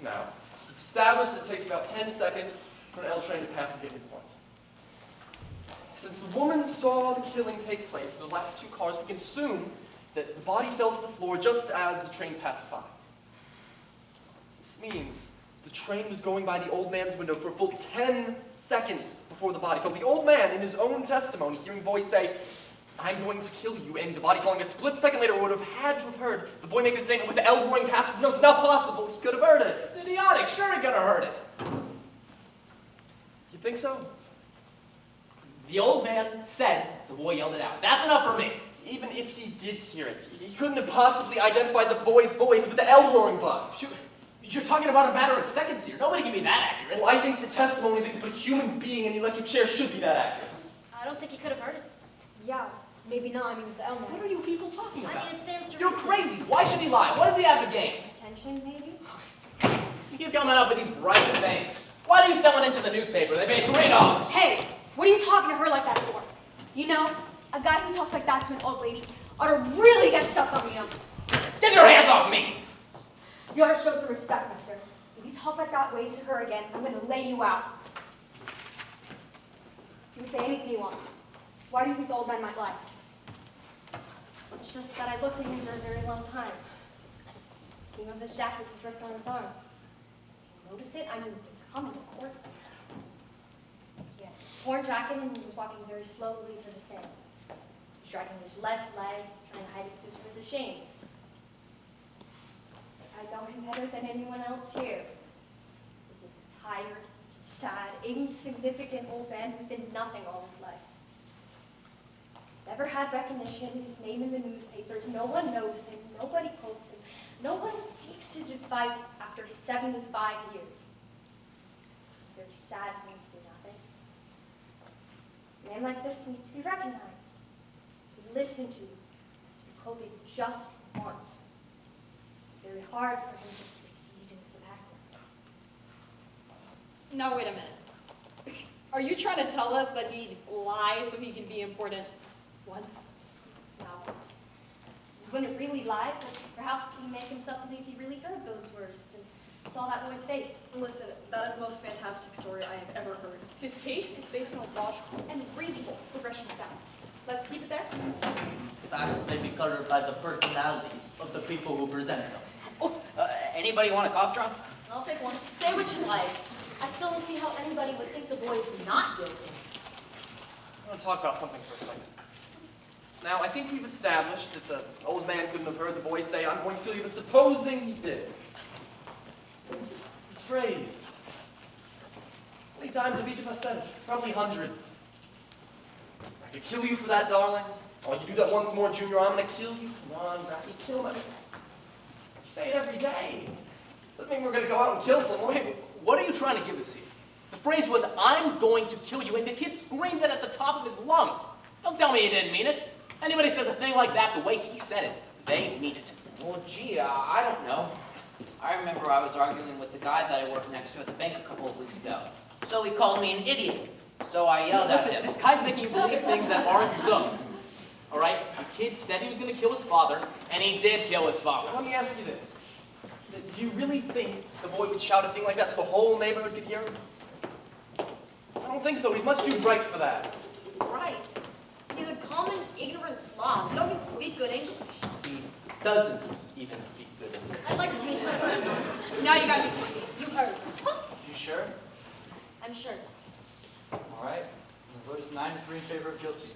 Now, we've established that it takes about 10 seconds for an L train to pass a given point. Since the woman saw the killing take place through the last 2 cars, we can assume that the body fell to the floor just as the train passed by. This means the train was going by the old man's window for a full 10 seconds before the body fell. The old man, in his own testimony, hearing the boy say, "I'm going to kill you," and the body falling a split second later, would have had to have heard the boy make a statement with the L roaring past his nose. It's not possible. He could have heard it. It's idiotic. Sure, he could have heard it. You think so? The old man said the boy yelled it out. That's enough for me. Even if he did hear it, he couldn't have possibly identified the boy's voice with the L roaring bug. You're talking about a matter of seconds here. Nobody can be that accurate. Well, I think for testimony that a human being in the electric chair should be that accurate. I don't think he could have heard it. Yeah, maybe not. I mean, the L man. What are you people talking I about? mean, it stands to You're reason. crazy. Why should he lie? What does he have to gain? Attention, maybe? You keep coming up with these bright sayings. Why do you sell it into the newspaper? They pay $3. Hey, what are you talking to her like that for? You know, a guy who talks like that to an old lady ought to really get stuck on the Get your hands off me! You ought to show some respect, mister. If you talk like that way to her again, I'm going to lay you out. You can say anything you want. Why do you think the old man might lie? It's just that I looked at him for a very long time. This seam of his jacket was ripped on his arm. You notice it? I mean, come to court. He had a torn jacket and he was walking very slowly to the sand. He was dragging his left leg, trying to hide it because he was ashamed. I know him better than anyone else here. This is a tired, sad, insignificant old man who's been nothing all his life. Never had recognition, his name in the newspapers, no one knows him, nobody quotes him, no one seeks his advice after 75 years. Very sad thing to be nothing. A man like this needs to be recognized, to be listened to be quoted just once. very hard for him to recede into the background. Now, wait a minute. Are you trying to tell us that he'd lie so he can be important once? No. He wouldn't really lie, but perhaps he'd make himself believe he really heard those words and saw that boy's face. Listen, that is the most fantastic story I have ever heard. This case is based on a logical and reasonable progression of facts. Let's keep it there. Facts may be colored by the personalities of the people who present them. Oh, anybody want a cough drop? I'll take one. Say what you like. I still don't see how anybody would think the boy's not guilty. I want to talk about something for a second. Now, I think we've established that the old man couldn't have heard the boy say, "I'm going to kill you," but supposing he did. This phrase. How many times have each of us said it? Probably hundreds. "I could kill you for that, darling. Oh, you do that once more, Junior, I'm going to kill you. Come on, Bracky, kill me." You say it every day. Doesn't mean we're going to go out and kill someone. Wait, what are you trying to give us here? The phrase was, "I'm going to kill you," and the kid screamed it at the top of his lungs. Don't tell me he didn't mean it. Anybody says a thing like that the way he said it, they mean it. Well, gee, I don't know. I remember I was arguing with the guy that I worked next to at the bank a couple of weeks ago. So he called me an idiot. So I yelled at him. Listen, this guy's making you believe things that aren't so. All right? A kid said he was going to kill his father, and he did kill his father. Let me ask you this. Do you really think the boy would shout a thing like that so the whole neighborhood could hear him? I don't think so. He's much too bright for that. Right. He's a common, ignorant slob. He don't even speak good English. He doesn't even speak good English. I'd like to change my vote. Now you got me thinking. You heard. You sure? I'm sure. All right. The vote is 9-3 in favor of guilty.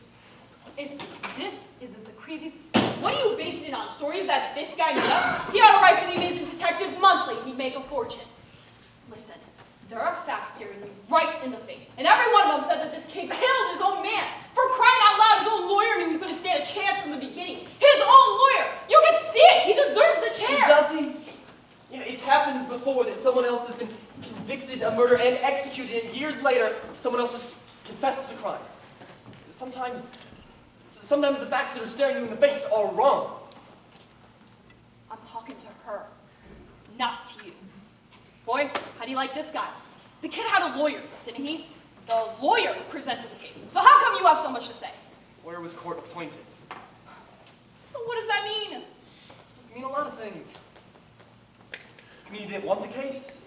If this isn't the craziest, what are you basing it on? Stories that this guy made up? He ought to write for the Amazing Detective Monthly. He'd make a fortune. Listen, there are facts staring me right in the face, and every one of them said that this kid killed his own man. For crying out loud, his own lawyer knew he couldn't stand a chance from the beginning. His own lawyer! You can see it! He deserves the chair! Does he? You know, it's happened before that someone else has been convicted of murder and executed, and years later, someone else has confessed to the crime. Sometimes the facts that are staring you in the face are wrong. I'm talking to her, not to you. Boy, how do you like this guy? The kid had a lawyer, didn't he? The lawyer presented the case. So how come you have so much to say? Where was court appointed? So what does that mean? I mean, a lot of things. I mean, he didn't want the case.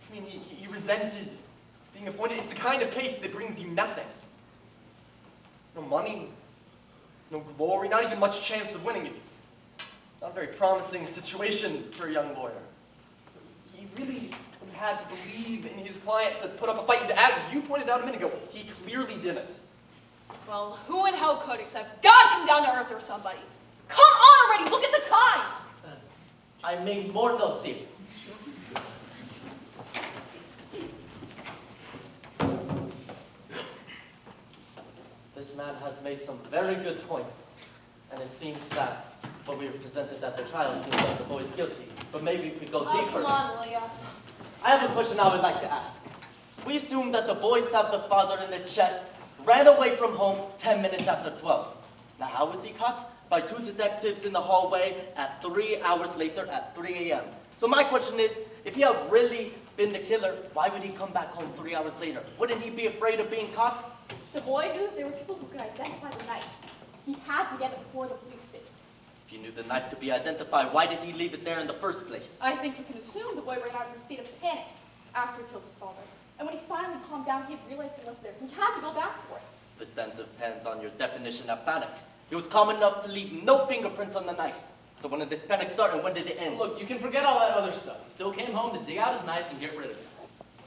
I mean, he resented being appointed. It's the kind of case that brings you nothing. No money, no glory, not even much chance of winning it. It's not a very promising situation for a young lawyer. He really had to believe in his client to put up a fight, and as you pointed out a minute ago, he clearly didn't. Well, who in hell could except God come down to earth or somebody? Come on already, look at the time! I made more notes here. This man has made some very good points, and it seems that what we have presented at the trial seems like the boy is guilty. But maybe if we go Oh, deeper. come on, will ya? I have a question I would like to ask. We assume that the boy stabbed the father in the chest, ran away from home 10 minutes after 12. Now, how was he caught? By 2 detectives in the hallway at 3 hours later at 3 a.m. So my question is, if he had really been the killer, why would he come back home 3 hours later? Wouldn't he be afraid of being caught? The boy knew there were people who could identify the knife. He had to get it before the police did. If you knew the knife could be identified, why did he leave it there in the first place? I think you can assume the boy ran out in a state of panic after he killed his father. And when he finally calmed down, he had realized he left there. He had to go back for it. This then depends on your definition of panic. He was calm enough to leave no fingerprints on the knife. So when did this panic start and when did it end? Look, you can forget all that other stuff. He still came home to dig out his knife and get rid of it.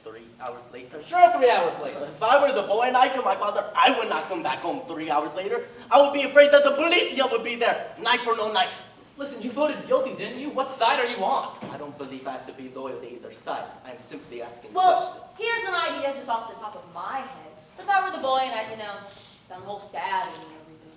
3 hours later? Sure, 3 hours later. If I were the boy and I killed my father, I would not come back home 3 hours later. I would be afraid that the policia would be there, knife or no knife. Listen, you voted guilty, didn't you? What side are you on? I don't believe I have to be loyal to either side. I am simply asking Well, questions. here's an idea just off the top of my head. If I were the boy and I'd, done the whole stabbing and everything,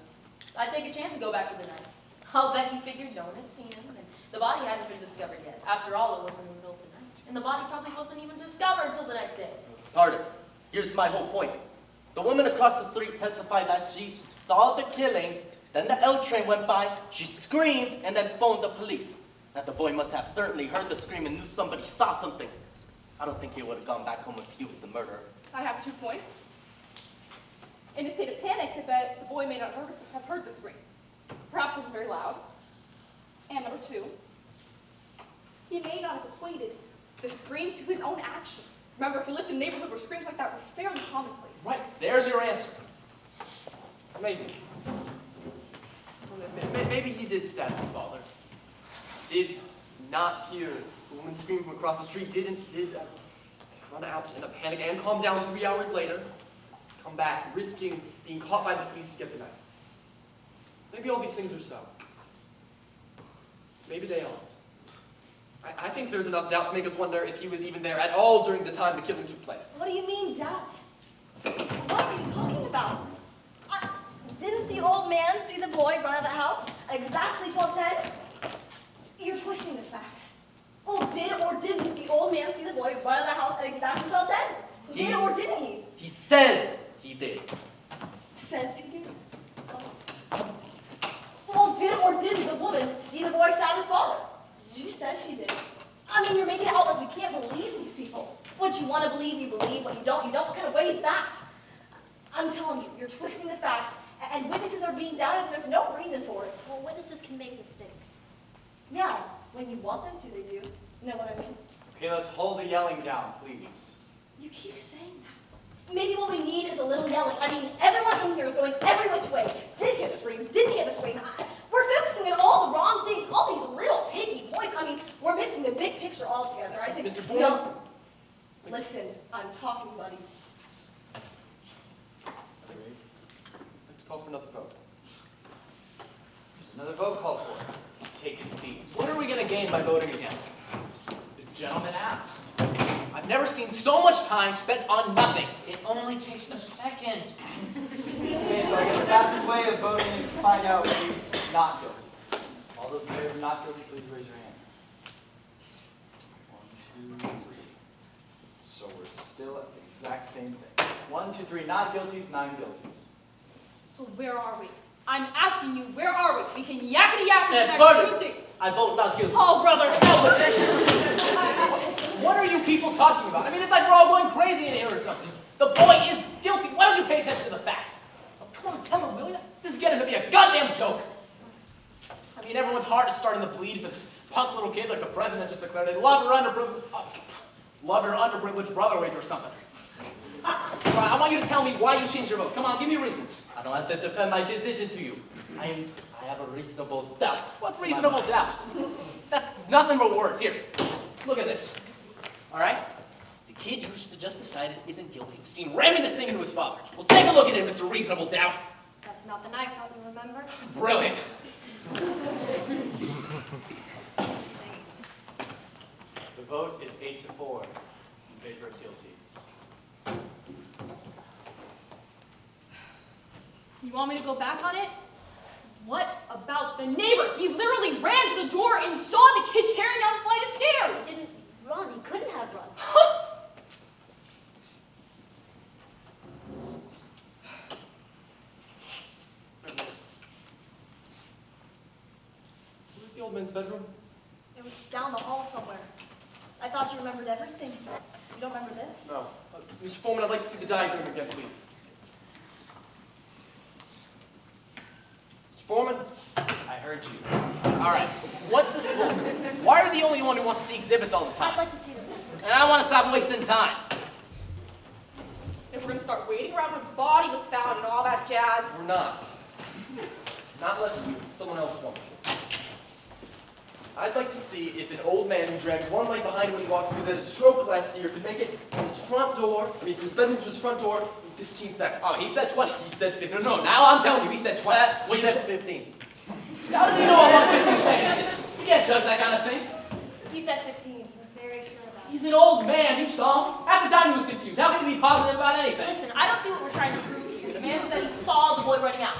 I'd take a chance to go back for the knife. I'll bet he figured no one had seen him, and the body hadn't been discovered yet. After all, it wasn't in the middle of the night, and the body probably wasn't even discovered until the next day. Pardon. Here's my whole point. The woman across the street testified that she saw the killing, then the L train went by, she screamed, and then phoned the police. That the boy must have certainly heard the scream and knew somebody saw something. I don't think he would have gone back home if he was the murderer. I have 2 points. In a state of panic, I bet the boy may not have heard the scream. Perhaps it wasn't very loud. And number 2, he may not have equated the scream to his own action. Remember, he lived in a neighborhood where screams like that were fairly commonplace. Right, there's your answer. Maybe. Maybe he did stab his father. Did not hear the woman scream from across the street. Did run out in a panic and calm down 3 hours later. Come back, risking being caught by the police to get the knife. Maybe all these things are so. Maybe they aren't. I think there's enough doubt to make us wonder if he was even there at all during the time the killing took place. What do you mean, doubt? What are you talking about? Didn't the old man see the boy run out of the house at exactly 12:10? You're twisting the facts. Well, did or didn't the old man see the boy run out of the house at exactly 12:10? Did or didn't he? He says he did. Says he did. Well, did or didn't the woman see the boy stab his father? She says she did. I mean, you're making it out like we can't believe these people. What you want to believe, you believe. What you don't, you don't. What kind of way is that? I'm telling you, you're twisting the facts, and witnesses are being doubted, and there's no reason for it. Well, witnesses can make mistakes. Now, when you want them to, they do. You know what I mean? Okay, let's hold the yelling down, please. You keep saying that. Maybe what we need is a little yelling. I mean, everyone in here is going every which way. Did hear the scream, didn't hear the scream. We're focusing on all the wrong things, all these little piggy points. I mean, we're missing the big picture altogether. I think. Mr. Ford? Listen, I'm talking, buddy. Let's call for another vote. There's another vote called for. Take a seat. What are we going to gain by voting again? The gentleman asked. I've never seen so much time spent on nothing. It only takes a second. Okay, so I guess the fastest way of voting is to find out who's not guilty. All those in favor of not guilty, please raise your hand. 1, 2, 3. So we're still at the exact same thing. 1, 2, 3 not guilties, 9 guilties. So where are we? I'm asking you, where are we? We can yakety yak Hey, next Tuesday. I vote not guilty. Oh, brother, help us. What are you people talking about? I mean, it's like we're all going crazy in here or something. The boy is guilty. Why don't you pay attention to the facts? Oh, come on, tell him, will you? This is getting to be a goddamn joke. I mean, everyone's heart is starting to bleed for this punk little kid like the president just declared. They love her underprivileged brother or something. Right, I want you to tell me why you changed your vote. Come on, give me reasons. I don't have to defend my decision to you. I have a reasonable doubt. What reasonable doubt? That's nothing but words. Here, look at this. All right? The kid you just decided isn't guilty. Seen ramming this thing into his father. Well, take a look at him, Mr. Reasonable Doubt. That's not the knife, don't you remember? Brilliant. The vote is 8-4 in favor of guilty. You want me to go back on it? What about the neighbor? He literally ran to the door and saw the kid tearing down a flight of stairs. He didn't run. He couldn't have run. Where's the old man's bedroom? It was down the hall somewhere. I thought you remembered everything. You don't remember this? No. Mr. Foreman, I'd like to see the diagram again, please. Mr. Foreman? I heard you. All right, what's this for? Why are you the only one who wants to see exhibits all the I'd time? like to see this one. And I want to stop wasting time. If we're gonna start waiting around when the body was found and all that jazz. We're not. Not unless someone else wants to. I'd like to see if an old man who drags one leg behind him when he walks because he had a stroke last year could make it from his front door, from his bedroom to his front door in 15 seconds. Oh, he said 20. He said 15. No, now I'm telling you, he said 20. He said 15. How does he know how long 15 seconds is? You can't judge that kind of thing. He said 15. He was very sure about it. He's an old man, you saw him. Half the time he was confused. How can he be positive about anything? Listen, I don't see what we're trying to prove here. The man said he saw the boy running out.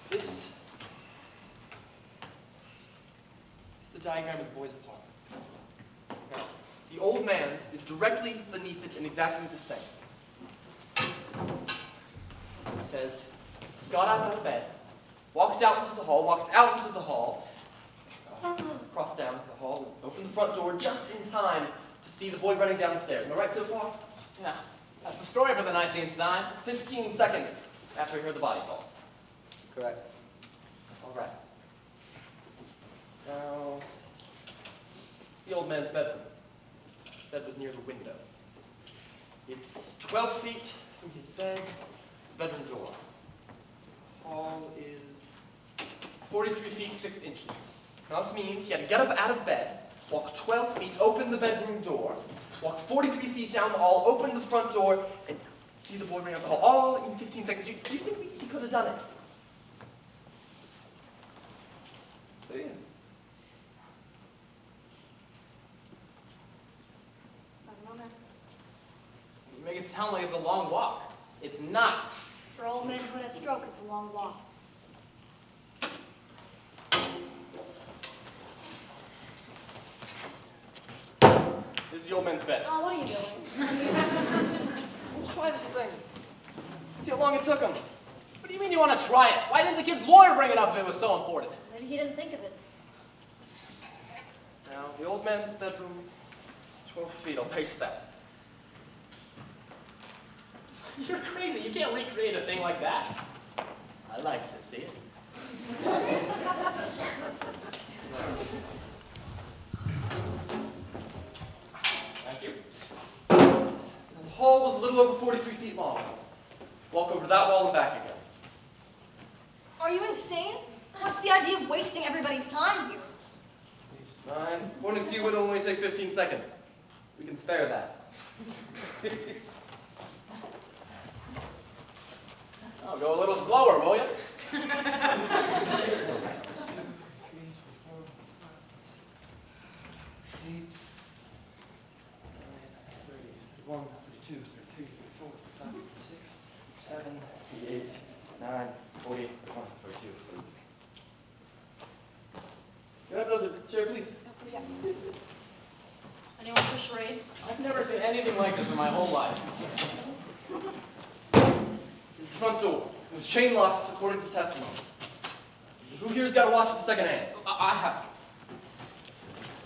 This is the diagram of the boy's apartment. Now, the old man's is directly beneath it and exactly the same. says he got out of bed, walked out into the hall, crossed down the hall, and opened the front door just in time to see the boy running down the stairs. Am I right so far? Yeah, that's the story for the 19th time. 15 seconds after he heard the body fall. Correct. All right. Now, it's the old man's bedroom. His bed was near the window. It's 12 feet from his bed, the bedroom door. Hall is 43 feet 6 inches. Now this means he had to get up out of bed, walk 12 feet, open the bedroom door, walk 43 feet down the hall, open the front door, and see the boy running up the hall, all in 15 seconds. Do you think he could have done it? Do you? I don't know, man. You make it sound like it's a long walk. It's not. For old men who had a stroke, it's a long walk. This is the old man's bed. Oh, what are you doing? We'll try this thing. See how long it took him. What do you mean you want to try it? Why didn't the kid's lawyer bring it up if it was so important? Maybe he didn't think of it. Now, the old man's bedroom is 12 feet. I'll paste that. You're crazy. You can't recreate a thing like that. I like to see it. Thank you. Now, the hall was a little over 43 feet long. Walk over that wall and back again. Are you insane? What's the idea of wasting everybody's time here? Fine. According to you, it would only take 15 seconds. We can spare that. Oh, go a little slower, will you? 1, 32, 33, 34, 35, 36, 37, 38, 9, 40, 41, 42, 43. Can I have another chair, please? Anyone for charades? I've never seen anything like this in my whole life. This is the front door. It was chain locked according to testimony. Who here's got to watch it the second hand? I have.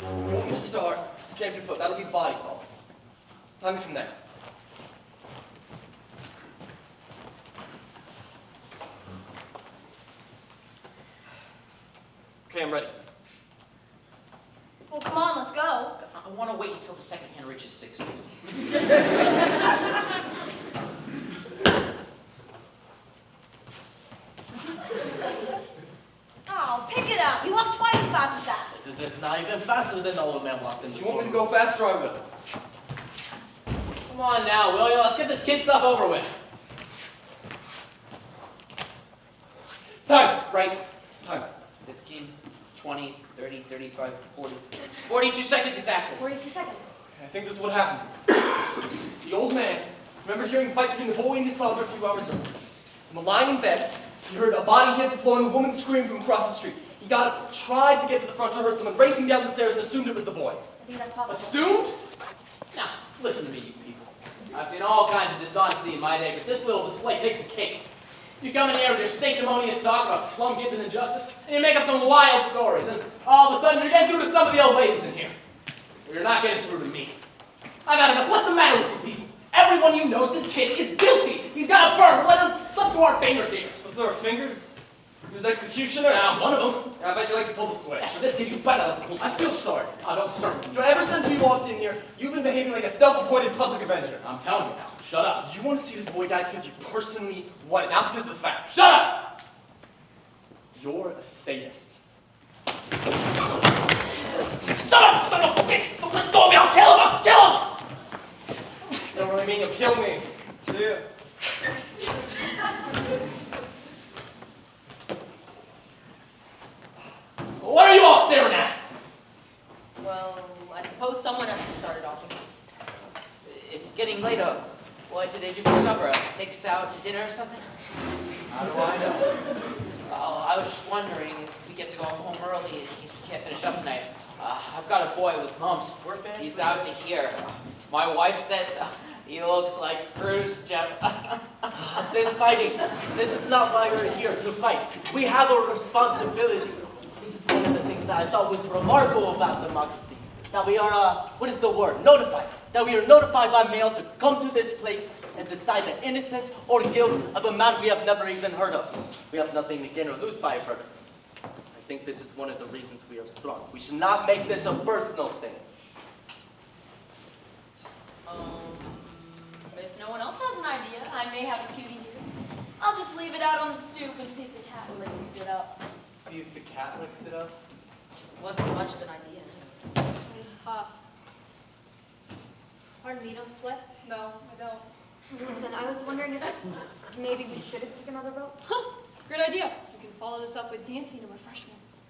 You want me to start? Stamp your foot. That'll be the body fall. Time me from there. Okay, I'm ready. Well, come on, let's go. I want to wait until the second hand reaches 60. Oh, pick it up. You walk twice as fast as that. This is not even faster than the old man walked in. If you want me to go faster, I will. Come on now, will you? Let's get this kid stuff over with. Time! Right. Time. 15, 20, 30, 35, 40. 42 seconds exactly. 42 seconds. I think this is what happened. The old man, remember hearing a fight between the boy and his father a few hours earlier. On the lying in bed, he heard a body hit the floor and a woman scream from across the street. He got up, tried to get to the front door, heard someone racing down the stairs and assumed it was the boy. I think that's possible. Assumed? Now, listen to me, you people. I've seen all kinds of dishonesty in my day, but this little display takes the cake. You come in here with your sanctimonious talk about slum kids and injustice, and you make up some wild stories, and all of a sudden you're getting through to some of the old ladies in here. But you're not getting through to me. I've had enough. What's the matter with you people? Everyone you know, this kid is guilty. He's got a burn. Let him slip through our fingers here. Slip through our fingers? He was executioner? Now, one of them. I bet you like to pull the switch. After this kid, you better let the police. I feel sorry. Oh, don't start with You me. know, ever since we walked in here, you've been behaving like a self-appointed public avenger. I'm telling you now. Shut up. You want to see this boy die because you personally want it, not because of the facts. Shut up! You're a sadist. Shut up, son of a bitch! Don't let go of me! I'll kill him! I'll kill him! You don't really mean you'll kill me, do you? What are you all staring at? Well, I suppose someone has to start it off. It's getting late up. What did they do for supper? Take us out to dinner or something? How do I know? I was just wondering if we get to go home early in case we can't finish up tonight. I've got a boy with mumps. He's out to here. My wife says he looks like Bruce Jeff. this fighting. This is not why we're here to fight. We have a responsibility. This is one of the things that I thought was remarkable about democracy. That we are, what is the word? Notified. That we are notified by mail to come to this place and decide the innocence or guilt of a man we have never even heard of. We have nothing to gain or lose by a verdict. I think this is one of the reasons we are strong. We should not make this a personal thing. If no one else has an idea, I may have a cutie here. I'll just leave it out on the stoop and see if the cat licks it up. See if the cat licks it up. Wasn't much of an idea anyway. It's hot. Pardon me, don't sweat. No, I don't. Listen, I was wondering if maybe we shouldn't take another vote. Great idea. You can follow this up with dancing and refreshments.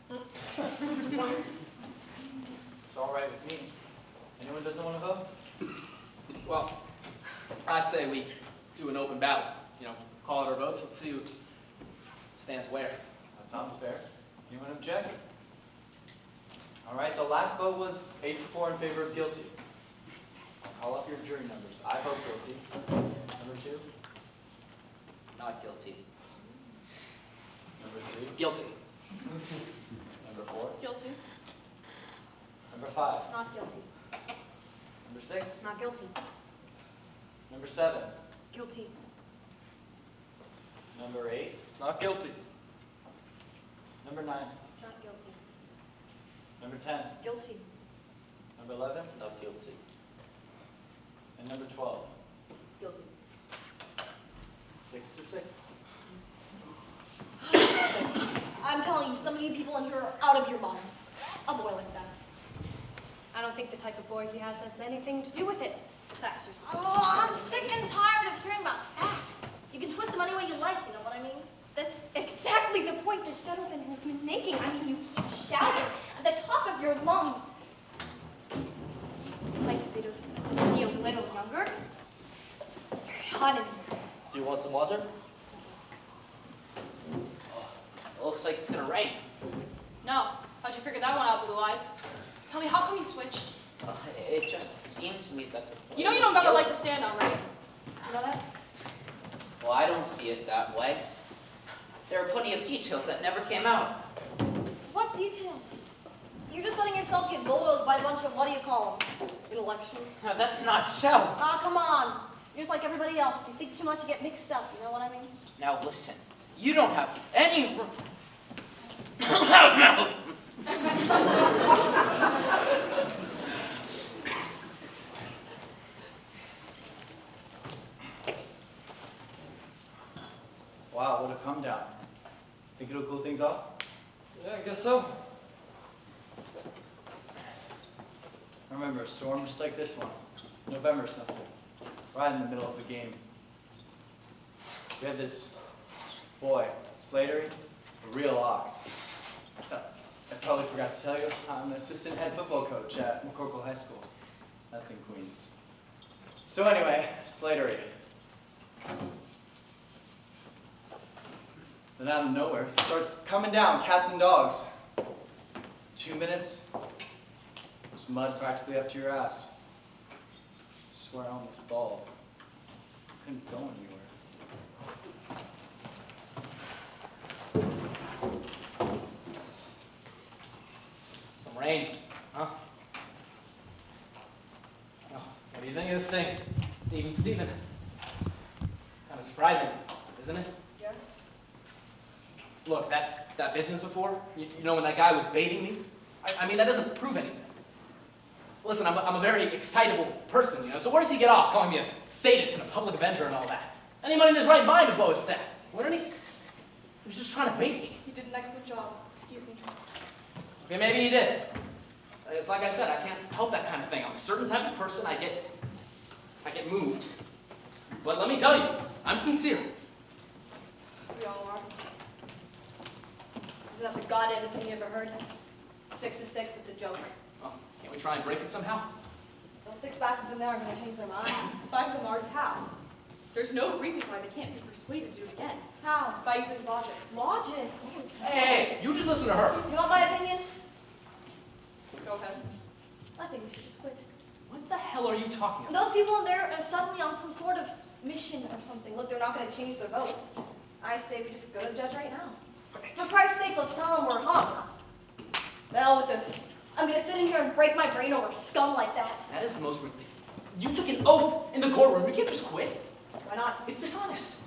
It's all right with me. Anyone doesn't want to vote? Well, I say we do an open ballot. You know, call out our votes. Let's see who stands where. That sounds fair. Anyone object? All right, the last vote was 8-4 in favor of guilty. I'll call up your jury numbers. I vote guilty. Number 2. Not guilty. Number 3. Guilty. Number 4. Guilty. Number 5. Not guilty. Number 6. Not guilty. Number 7. Guilty. Number 8. Not guilty. Number 9. Not guilty. Number 10. Guilty. Number 11. Not guilty. And number 12. Guilty. 6-6. I'm telling you, some of you people in here are out of your minds. A boy like that. I don't think the type of boy he has anything to do with it. Facts are supposed Oh, I'm sick and tired of hearing about facts. You can twist them any way you like, you know what I mean? That's exactly the point this gentleman has been making. I mean, you keep shouting at the top of your lungs. I'd like to be a little younger. Very hot in here. Do you want some water? It looks like it's gonna rain. No. How'd you figure that one out, Blue Eyes? Tell me, how come you switched? It just seemed to me that the You know you don't got a leg to stand on, right? You know that? Well, I don't see it that way. There are plenty of details that never came out. What details? You're just letting yourself get bulldozed by a bunch of, what do you call them? Intellectuals. Now, that's not so. Ah, come on. You're just like everybody else. You think too much, you get mixed up, you know what I mean? Now listen, you don't have any Wow, what a come down. Think it'll cool things off? Yeah, I guess so. I remember a storm just like this one. November or something. Right in the middle of the game. We had this boy, Slatery, a real ox. I probably forgot to tell you, I'm an assistant head football coach at McCorkle High School. That's in Queens. So anyway, Slatery. Then out of nowhere, starts coming down, cats and dogs. 2 minutes, there's mud practically up to your ass. I swear I almost bawled. Couldn't go anywhere. Some rain, huh? Oh, what do you think of this thing? Steven. Kind of surprising, isn't it? Yes. Look, that business before, you know when that guy was baiting me? I mean, that doesn't prove anything. Listen, I'm a very excitable person, you know, so where does he get off calling me a sadist and a public avenger and all that? Anyone in his right mind would boast that, wouldn't he? He was just trying to bait me. He did an excellent job. Excuse me. Okay, maybe he did. It's like I said, I can't help that kind of thing. I'm a certain type of person, I get moved. But let me tell you, I'm sincere. We all are. Isn't that the goddamnest thing you ever heard? 6 to 6, it's a joke. Well, can't we try and break it somehow? Those 6 bastards in there are going to change their minds. 5 of them already have. There's no reason why they can't be persuaded to do it again. How? By using logic. Logic. Hey, you just listen to her. You want my opinion? Go ahead. I think we should just quit. What the hell are you talking about? Those people in there are suddenly on some sort of mission or something. Look, they're not going to change their votes. I say we just go to the judge right now. For Christ's sakes, let's tell him we're hung. The hell with this. I'm going to sit in here and break my brain over scum like that. That is the most ridiculous. You took an oath in the courtroom. You can't just quit. Why not? It's dishonest.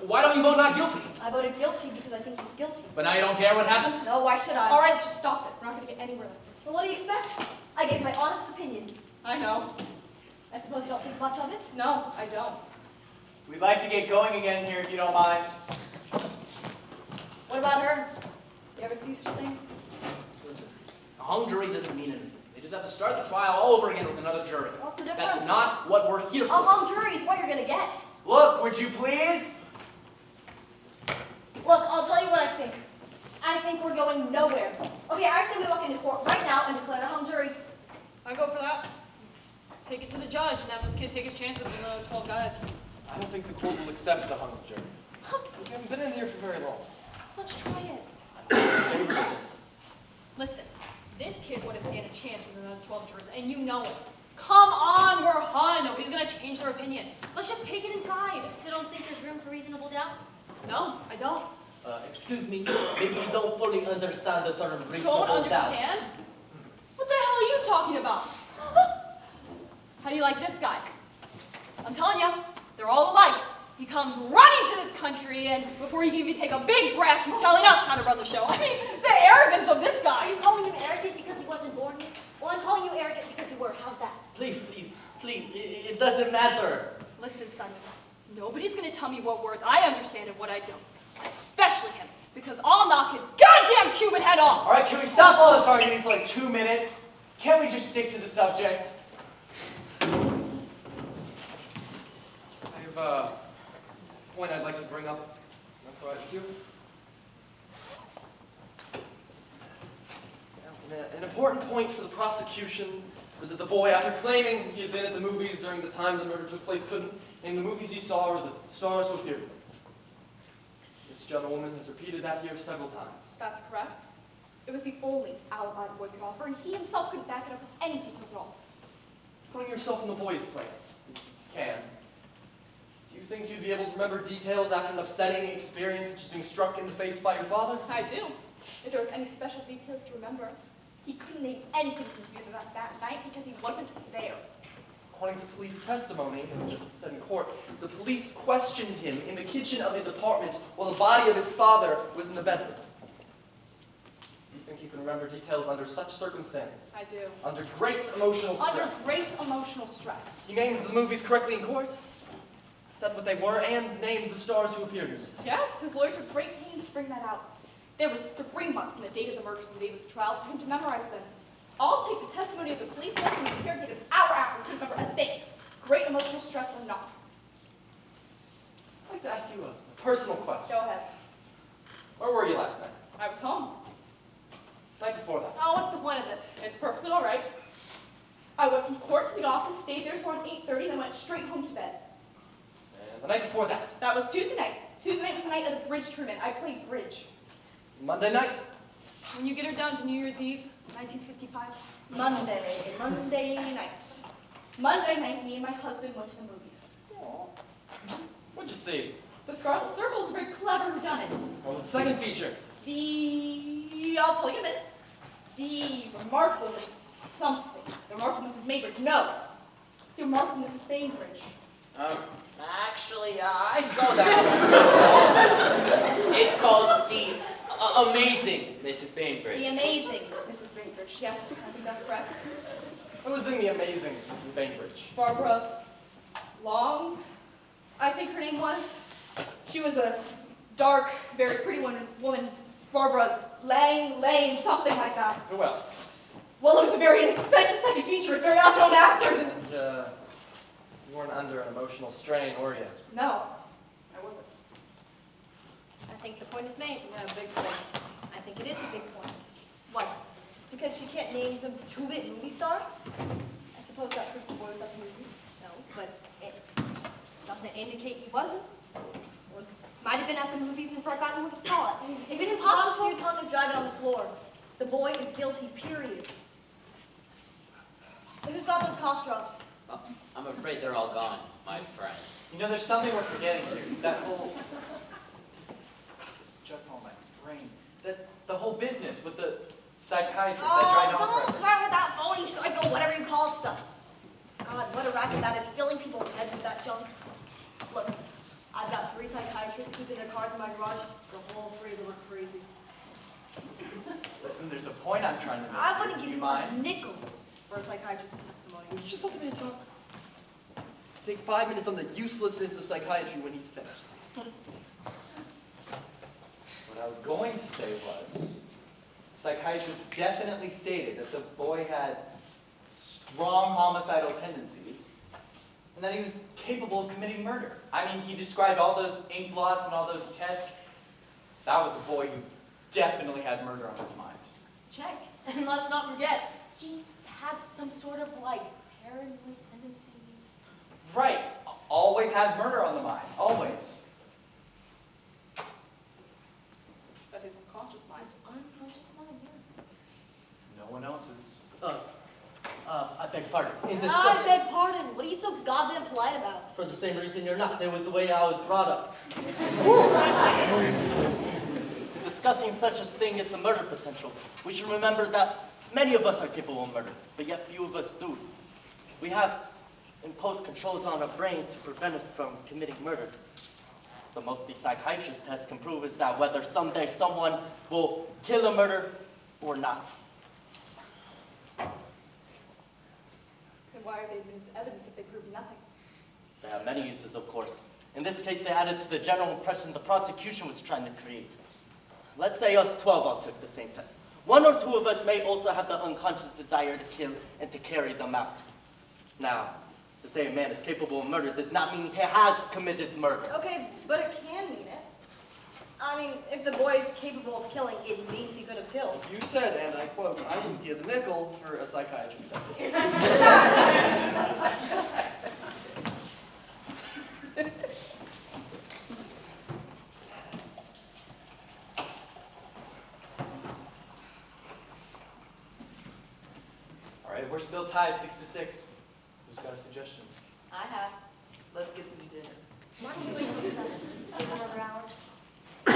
Why don't you vote not guilty? I voted guilty because I think he's guilty. But now you don't care what happens? No, why should I? All right, let's just stop this. We're not going to get anywhere like this. So what do you expect? I gave my honest opinion. I know. I suppose you don't think much of it? No, I don't. We'd like to get going again here, if you don't mind. What about her? You ever see such a thing? Listen, a hung jury doesn't mean anything. They just have to start the trial all over again with another jury. What's the difference? That's not what we're here A for. hung jury is what you're gonna get. Look, would you please? Look, I'll tell you what I think. I think we're going nowhere. Okay, I say we walk into court right now and declare a hung jury. I go for that. Let's take it to the judge and have this kid take his chances with the 12 guys. I don't think the court will accept the hung jury. We haven't been in here for very long. Let's try it. I'm in favor of this. Listen, this kid wouldn't stand a chance with another 12 jurors, and you know it. Come on, we're hung. Nobody's gonna change their opinion. Let's just take it inside. You still don't think there's room for reasonable doubt? No, I don't. Excuse me, maybe you don't fully understand the term Don't reasonable doubt. understand? What the hell are you talking about? How do you like this guy? I'm telling you, they're all alike. He comes running to this country, and before he can even take a big breath, he's telling us how to run the show. I mean, the arrogance of this Are guy. you calling him arrogant because he wasn't born here? Well, I'm calling you arrogant because you were. How's that? Please, it doesn't matter. Listen, Sonny, nobody's gonna tell me what words I understand and what I don't. Especially him, because I'll knock his goddamn Cuban head off. All right, can we stop all this arguing for like 2 minutes? Can't we just stick to the subject? I have a point I'd like to bring up. That's all right with you? An important point for the prosecution was that the boy, after claiming he had been at the movies during the time the murder took place, couldn't name the movies he saw or the stars who appeared. This gentlewoman has repeated that here several times. That's correct. It was the only alibi the boy could offer, and he himself couldn't back it up with any details at all. Putting yourself in the boy's place, you can. Do you think you'd be able to remember details after an upsetting experience, just being struck in the face by your father? I do. If there was any special details to remember, he couldn't name anything from the theater that night because he wasn't there. According to police testimony, which was said in court, the police questioned him in the kitchen of his apartment while the body of his father was in the bedroom. You think you can remember details under such circumstances? I do. Under great emotional stress. Under great emotional stress. You named the movies correctly in court, said what they were, and named the stars who appeared in them. Yes, his lawyer took great pains to bring that out. There was 3 months from the date of the murders to the date of the trial for him to memorize them. I'll take the testimony of the police who was interrogated an hour after to remember a thing. Great emotional stress or not. I'd like to ask you a personal question. Go ahead. Where were you last night? I was home. Night before that. Oh, what's the point of this? It's perfectly all right. I went from court to the office, stayed there till around 8:30, then went straight home to bed. And the night before that. That was Tuesday night. Tuesday night was the night of the bridge tournament. I played bridge. Monday night. When you get her down to New Year's Eve, 1955. Monday night. Monday night, me and my husband went to the movies. What'd you see? The Scarlet Circle is very clever whodunit. What was the second feature? I'll tell you in a minute. The Remarkable Mrs. Something. The Remarkable Mrs. Maybridge. No. The Remarkable Mrs. Bainbridge. Actually, I saw that. It's called The Amazing Mrs. Bainbridge. The Amazing Mrs. Bainbridge. Yes, I think that's correct. What was in The Amazing Mrs. Bainbridge? Barbara Long, I think her name was. She was a dark, very pretty woman. Barbara Lane, something like that. Who else? Well, it was a very inexpensive second feature with very unknown actors. And You weren't under an emotional strain, were you? no, I wasn't. I think the point is made. Yeah, big point. I think it is a big point. What? Because she can't name some two-bit movie star? I suppose that hurts the boys up movies. No, but it doesn't indicate he wasn't. Well, might have been at the movies and forgotten when he saw it. If it's possible, your tongue is dragging on the floor. The boy is guilty, period. Who's got those cough drops? I'm afraid they're all gone, my friend. You know, there's something we're forgetting here. That whole... Just on my brain. The whole business with the psychiatrist that dragged on don't forever. start with that phony psycho, whatever you call it stuff. God, what a racket that is, filling people's heads with that junk. Look, I've got 3 psychiatrists keeping their cars in my garage. The whole 3 of them are crazy. Listen, there's a point I'm trying to make. I wouldn't Do give you mind? a nickel for a psychiatrist's testimony. Would you just let the man talk? Take 5 minutes on the uselessness of psychiatry when he's finished. What I was going to say was, the psychiatrist definitely stated that the boy had strong homicidal tendencies, and that he was capable of committing murder. I mean, he described all those ink blots and all those tests. That was a boy who definitely had murder on his mind. Check. And let's not forget, he had some sort of, like, paranoid tendencies. Right. Always had murder on the mind. Always. That is unconscious mind. His unconscious mind, yeah. No one else's. I beg pardon. In this I beg pardon. What are you so goddamn polite about? for the same reason you're not. There was the way I was brought up. Discussing such a thing as the murder potential, we should remember that many of us are capable of murder, but yet few of us do. We have imposed controls on our brain to prevent us from committing murder. The most the psychiatrist test can prove is that whether someday someone will kill a murder or not. Then why are they used as evidence if they prove nothing? They have many uses, of course. In this case, they added to the general impression the prosecution was trying to create. Let's say us 12 all took the same test. 1 or 2 of us may also have the unconscious desire to kill and to carry them out. Now, to say a man is capable of murder does not mean he has committed murder. Okay, but it can mean it. I mean, if the boy is capable of killing, it means he could have killed. You said, and I quote, I wouldn't give a nickel for a psychiatrist. All right, we're still tied 6-6. Who's got a suggestion? I have. Let's get some dinner. Why don't we wait till 7? Give another hour. You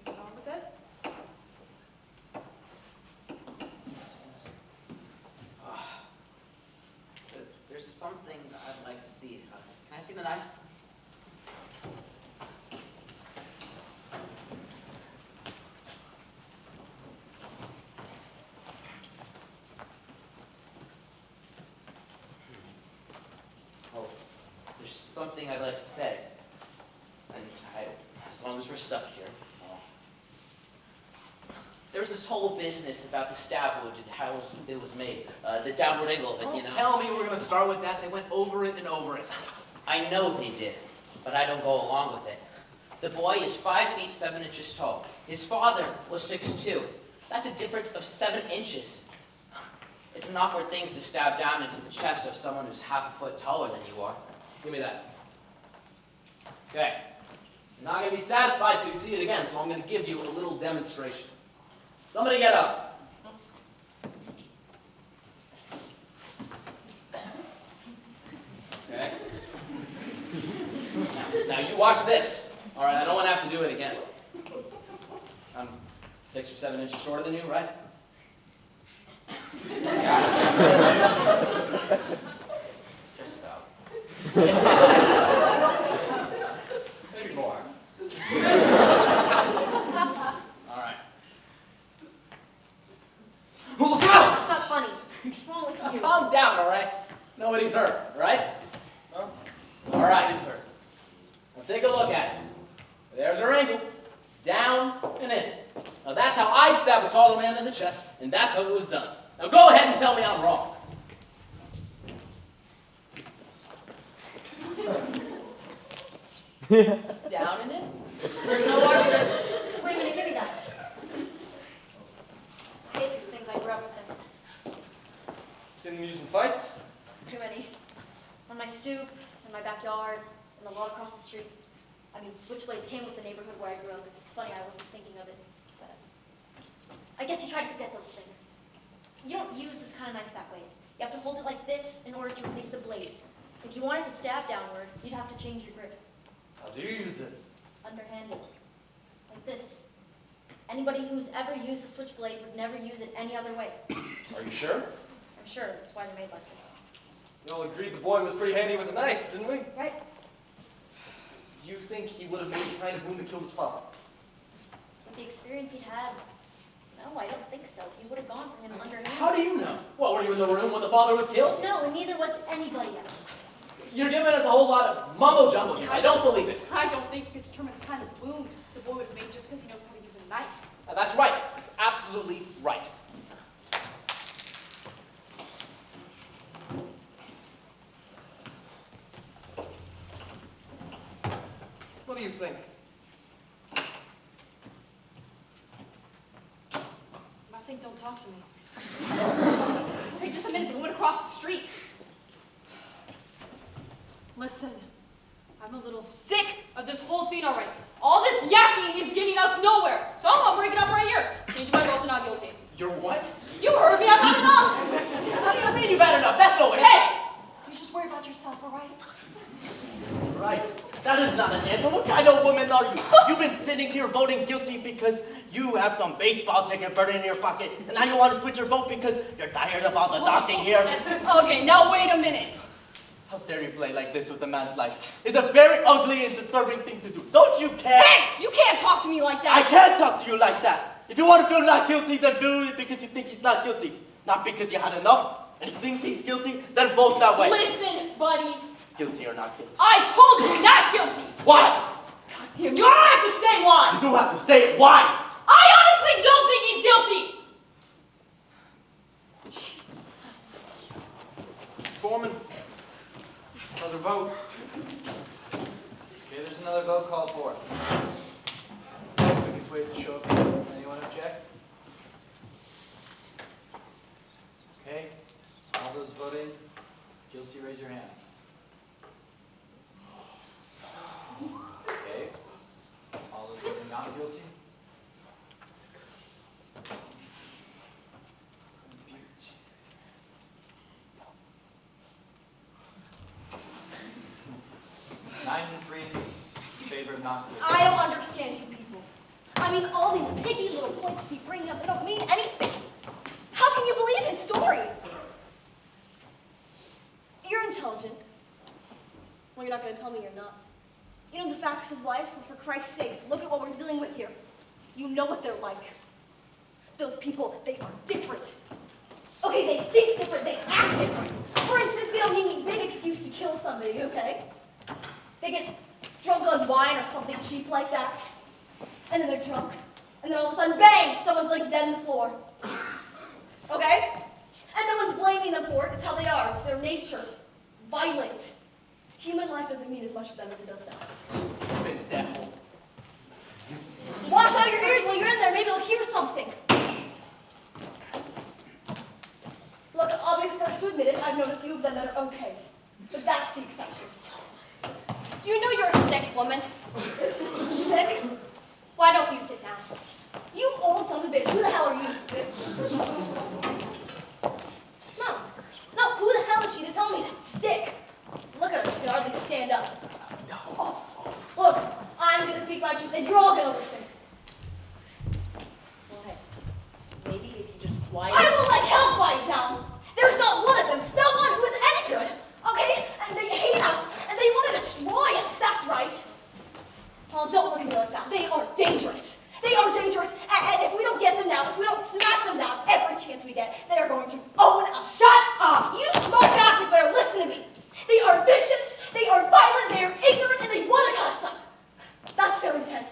get on with it? There's something I'd like to see. Can I see the knife? Oh, there's something I'd like to say. And as long as we're stuck here. There's this whole business about the stab wound and how it was made. The downward angle of it, you know. Tell me we're going to start with that. They went over it and over it. I know they did, but I don't go along with it. The boy is 5 feet 7 inches tall. His father was 6'2". That's a difference of 7 inches. It's an awkward thing to stab down into the chest of someone who's half a foot taller than you are. Give me that. Okay. I'm not going to be satisfied till you see it again, so I'm going to give you a little demonstration. Somebody get up. Okay. Now you watch this. All right, I don't want to have to do it again. I'm 6 or 7 inches shorter than you, right? Just about. Maybe more. All right. Look out! It's not funny. What's wrong with you? Calm down, all right? Nobody's hurt, all right? No? All right, he's hurt. Now take a look at it. There's her ankle. Down and in. Now that's how I'd stab a taller man in the chest, and that's how it was done. Now go ahead and tell me I'm wrong. Down and in. There's no argument. Wait a minute, give me that. I hate these things. I grew up with them. Seen them used in fights? Too many. On my stoop, in my backyard, in the lawn across the street. I mean, switchblades came with the neighborhood where I grew up. It's funny I wasn't thinking of it, but I guess you try to forget those things. You don't use this kind of knife that way. You have to hold it like this in order to release the blade. If you wanted to stab downward, you'd have to change your grip. How do you use it? Underhanded. Like this. Anybody who's ever used a switchblade would never use it any other way. Are you sure? I'm sure that's why they're made like this. We all agreed the boy was pretty handy with a knife, didn't we? Right? Do you think he would have made the kind of wound that killed his father? With the experience he'd had, no, I don't think so. He would have gone for him underhanded. How do you know? What, were you in the room when the father was killed? No, and neither was anybody else. You're giving us a whole lot of mumbo-jumbo here. I don't believe it. I don't think you could determine the kind of wound the boy would have made just because he knows how to use a knife. That's right. That's absolutely right. What do you think? I think don't talk to me. Okay, just a minute. The woman across the street. Listen, I'm a little sick of this whole thing already. All this yakking is getting us nowhere. So I'm gonna break it up right here. Change my vote to not guilty. You're what? You heard me. I've had enough. What do you mean you've had enough? That's no way. Hey, you just worry about yourself, all right? Right. That is not an answer. What kind of woman are you? You've been sitting here voting guilty because you have some baseball ticket burning in your pocket, and now you want to switch your vote because you're tired of all the talking here. Okay, now wait a minute. How dare you play like this with a man's life? It's a very ugly and disturbing thing to do. Don't you care? Hey, you can't talk to me like that. I can't talk to you like that. If you want to feel not guilty, then do it because you think he's not guilty. Not because you had enough and you think he's guilty, then vote that way. Listen, buddy. Guilty or not guilty? I told you not guilty. Why? God damn, you don't have to say why. You do have to say it. Why? I honestly don't think he's guilty. Foreman, another vote. Okay, there's another vote called for. Quickest ways to show of hands. Anyone object? Okay, all those voting guilty, raise your hands. Okay, all those voting not guilty? Nine and 3 in favor of not guilty. I don't understand you people. I mean, all these piggy little points you keep bringing up, they don't mean anything. How can you believe his story? You're intelligent. Well, you're not going to tell me you're not. You know the facts of life, and for Christ's sakes, look at what we're dealing with here. You know what they're like. Those people, they are different. Okay, they think different, they act different. For instance, they don't need any big excuse to kill somebody, okay? They get drunk on wine or something cheap like that. And then they're drunk. And then all of a sudden, bang, someone's like dead on the floor. Okay? And no one's blaming them for it. It's how they are. It's their nature. Violent. Human life doesn't mean as much to them as it does to us. Been devil. Wash out your ears while you're in there. Maybe you'll hear something. Look, I'll be the first to admit it. I've known a few of them that are okay. But that's the exception. Do you know you're a sick woman? Sick? Why don't you sit down? You old son of a bitch. Who the hell are you? No. No, who the hell is she to tell me that? Sick. Look at her. She can hardly stand up. Look, I'm going to speak my truth, and you're all going to listen. Well, hey, maybe if you just quiet. I will like hell quiet down. There's not one of them, not one who is any good. Okay? And they hate us, and they want to destroy us. That's right. Oh, don't look at me like that. They are dangerous. They are dangerous, and if we don't get them down, if we don't smack them down every chance we get, they are going to own us. Shut up! You smart bastards better listen to me. They are vicious, they are violent, they are ignorant, and they want to cut us up. That's their intent.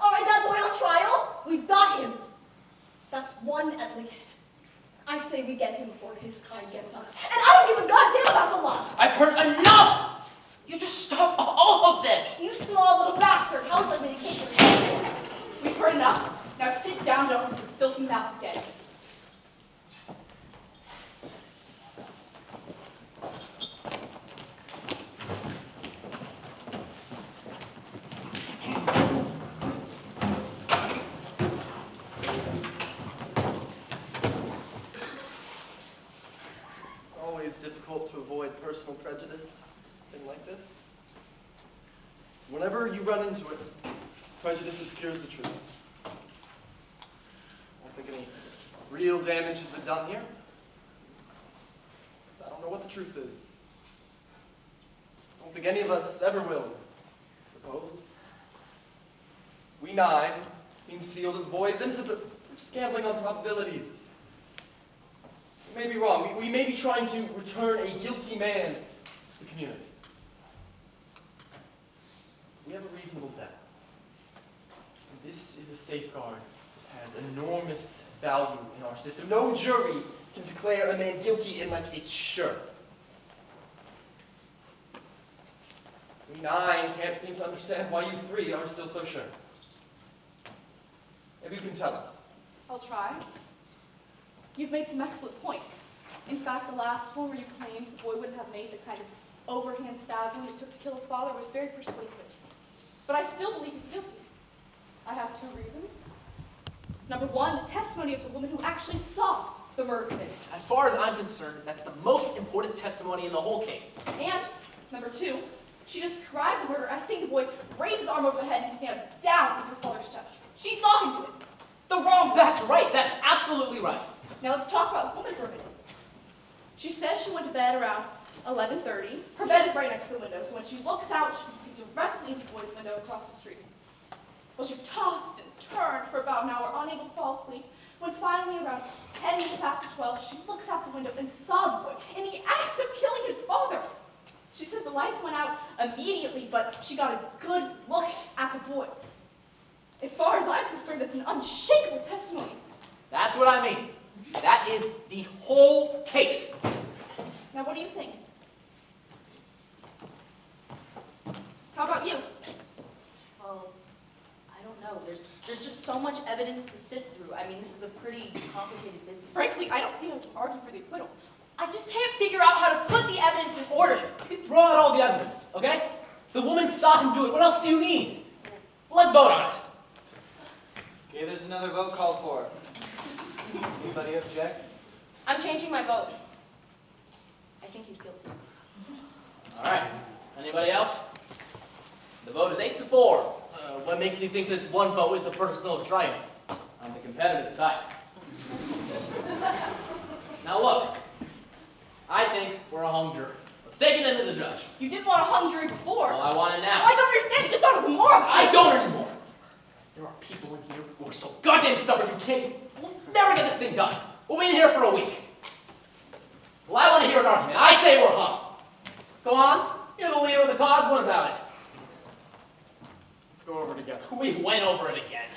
All right, that boy on trial, we've got him. That's one at least. I say we get him before his kind gets us. And I don't give a goddamn about the law. I've heard enough! You just stop all of this! You small little bastard, how would you like me to kick your head? We've heard enough. Now sit down, don't open your filthy mouth again. it's difficult to avoid personal prejudice, thing like this. Whenever you run into it, prejudice obscures the truth. I don't think any real damage has been done here. I don't know what the truth is. I don't think any of us ever will, I suppose. We 9 seem to feel that the boy is innocent, but we're just gambling on probabilities. We may be wrong. We may be trying to return a guilty man to the community. We have a reasonable doubt. And this is a safeguard that has enormous value in our system. No jury can declare a man guilty unless it's sure. We 9 can't seem to understand why you 3 are still so sure. Maybe you can tell us. I'll try. You've made some excellent points. In fact, the last one where you claimed the boy wouldn't have made the kind of overhand stab wound it took to kill his father was very persuasive. But I still believe he's guilty. I have 2 reasons. Number 1, the testimony of the woman who actually saw the murder committed. As far as I'm concerned, that's the most important testimony in the whole case. And number 2, she described the murder as seeing the boy raise his arm over the head and stab down into his father's chest. She saw him do it. The wrong. That's right. That's absolutely right. Now let's talk about this woman for a minute. She says she went to bed around 11:30. Her bed is right next to the window, so when she looks out, she can see directly into the boy's window across the street. Well, she tossed and turned for about an hour, unable to fall asleep, when finally, around 10 minutes after 12, she looks out the window and saw the boy in the act of killing his father. She says the lights went out immediately, but she got a good look at the boy. As far as I'm concerned, that's an unshakable testimony. That's what I mean. That is the whole case. Now, what do you think? How about you? Well, I don't know. There's just so much evidence to sift through. I mean, this is a pretty complicated business. Frankly, I don't see how you can argue for the acquittal. I just can't figure out how to put the evidence in order. You throw out all the evidence, okay? The woman saw him do it. What else do you need? Let's vote on it. Okay, there's another vote called for. Anybody object? I'm changing my vote. I think he's guilty. All right. Anybody else? The vote is 8-4. What makes you think this one vote is a personal triumph? On the competitive side. Now look, I think we're a hung jury. Let's take it into the judge. You didn't want a hung jury before. Well, I want it now. Well, I don't understand it. You thought it was a moral I don't anymore. There are people in here who are so goddamn stubborn you can't. We'll never get this thing done. We'll be in here for a week. Well, I want to hear an argument. I say we're hung. Go on. You're the leader of the cause. What about it? Let's go over it again. We went over it again.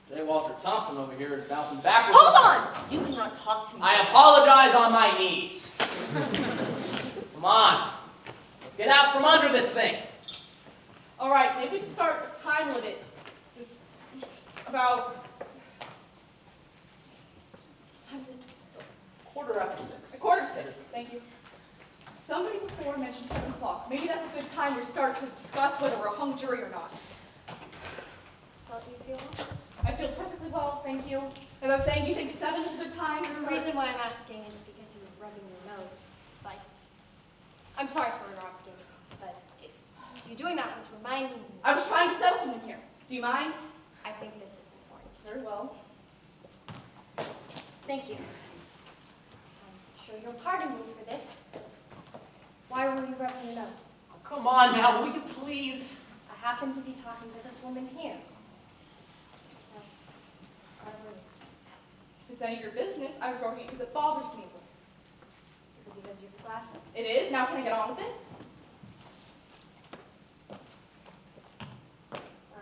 J. Walter Thompson over here is bouncing backwards. Hold on! You cannot talk to me. I apologize on my knees. Come on. Let's get out from under this thing. All right, maybe we can start a time limit. It's about... What time is it? 6:15. 6:15. Thank you. Somebody before mentioned 7 o'clock. Maybe that's a good time to start to discuss whether we're a hung jury or not. How do you feel? I feel perfectly well, thank you. As I was saying, do you think 7 is a good time to The start? reason why I'm asking is because you were rubbing your nose. Like, I'm sorry for interrupting, but you doing that was reminding me. I was trying to settle something here. Do you mind? I think this is important. Very well. Thank you. I'm sure you'll pardon me for this. Why were you rubbing your nose? Oh, come on now, will you please? I happen to be talking to this woman here. Now, pardon me. If it's any of your business, I was working because it bothers me. Is it because you have glasses? It is. Now can I get on with it?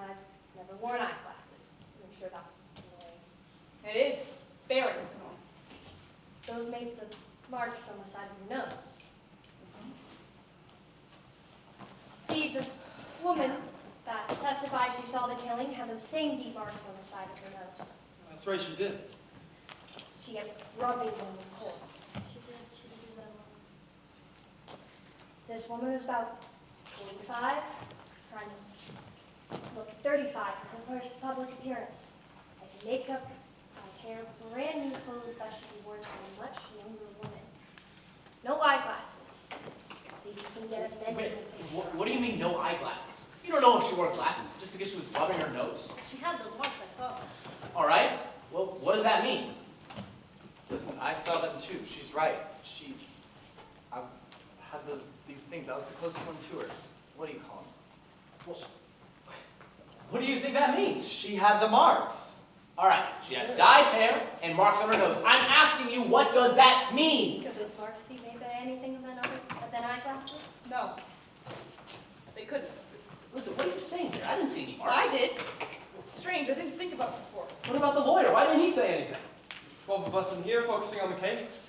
I've never worn eyeglasses. I'm sure that's annoying. It is. It's very annoying. Those made the marks on the side of your nose. See, the woman that testified she saw the killing had those same deep marks on the side of her nose. That's right, she did. She kept rubbing them in court. She did. This woman was about 45, trying to look 35 for her first public appearance. Like makeup, A pair of brand new clothes that should be worn by a much younger woman. No eyeglasses. See if you can get a bend Wait, in the picture. what do you mean no eyeglasses? You don't know if she wore glasses just because she was rubbing her nose. She had those marks, I saw. All right. Well, what does that mean? Listen, I saw them too. She's right. I had these things. I was the closest one to her. What do you call them? Well, what do you think that means? She had the marks. All right. She had dyed hair and marks on her nose. I'm asking you, what does that mean? Could those marks be made by anything than eyeglasses? No. They couldn't. Listen, what are you saying here? I didn't see any marks. I did. Strange, I didn't think about it before. What about the lawyer? Why didn't he say anything? 12 of us in here focusing on the case.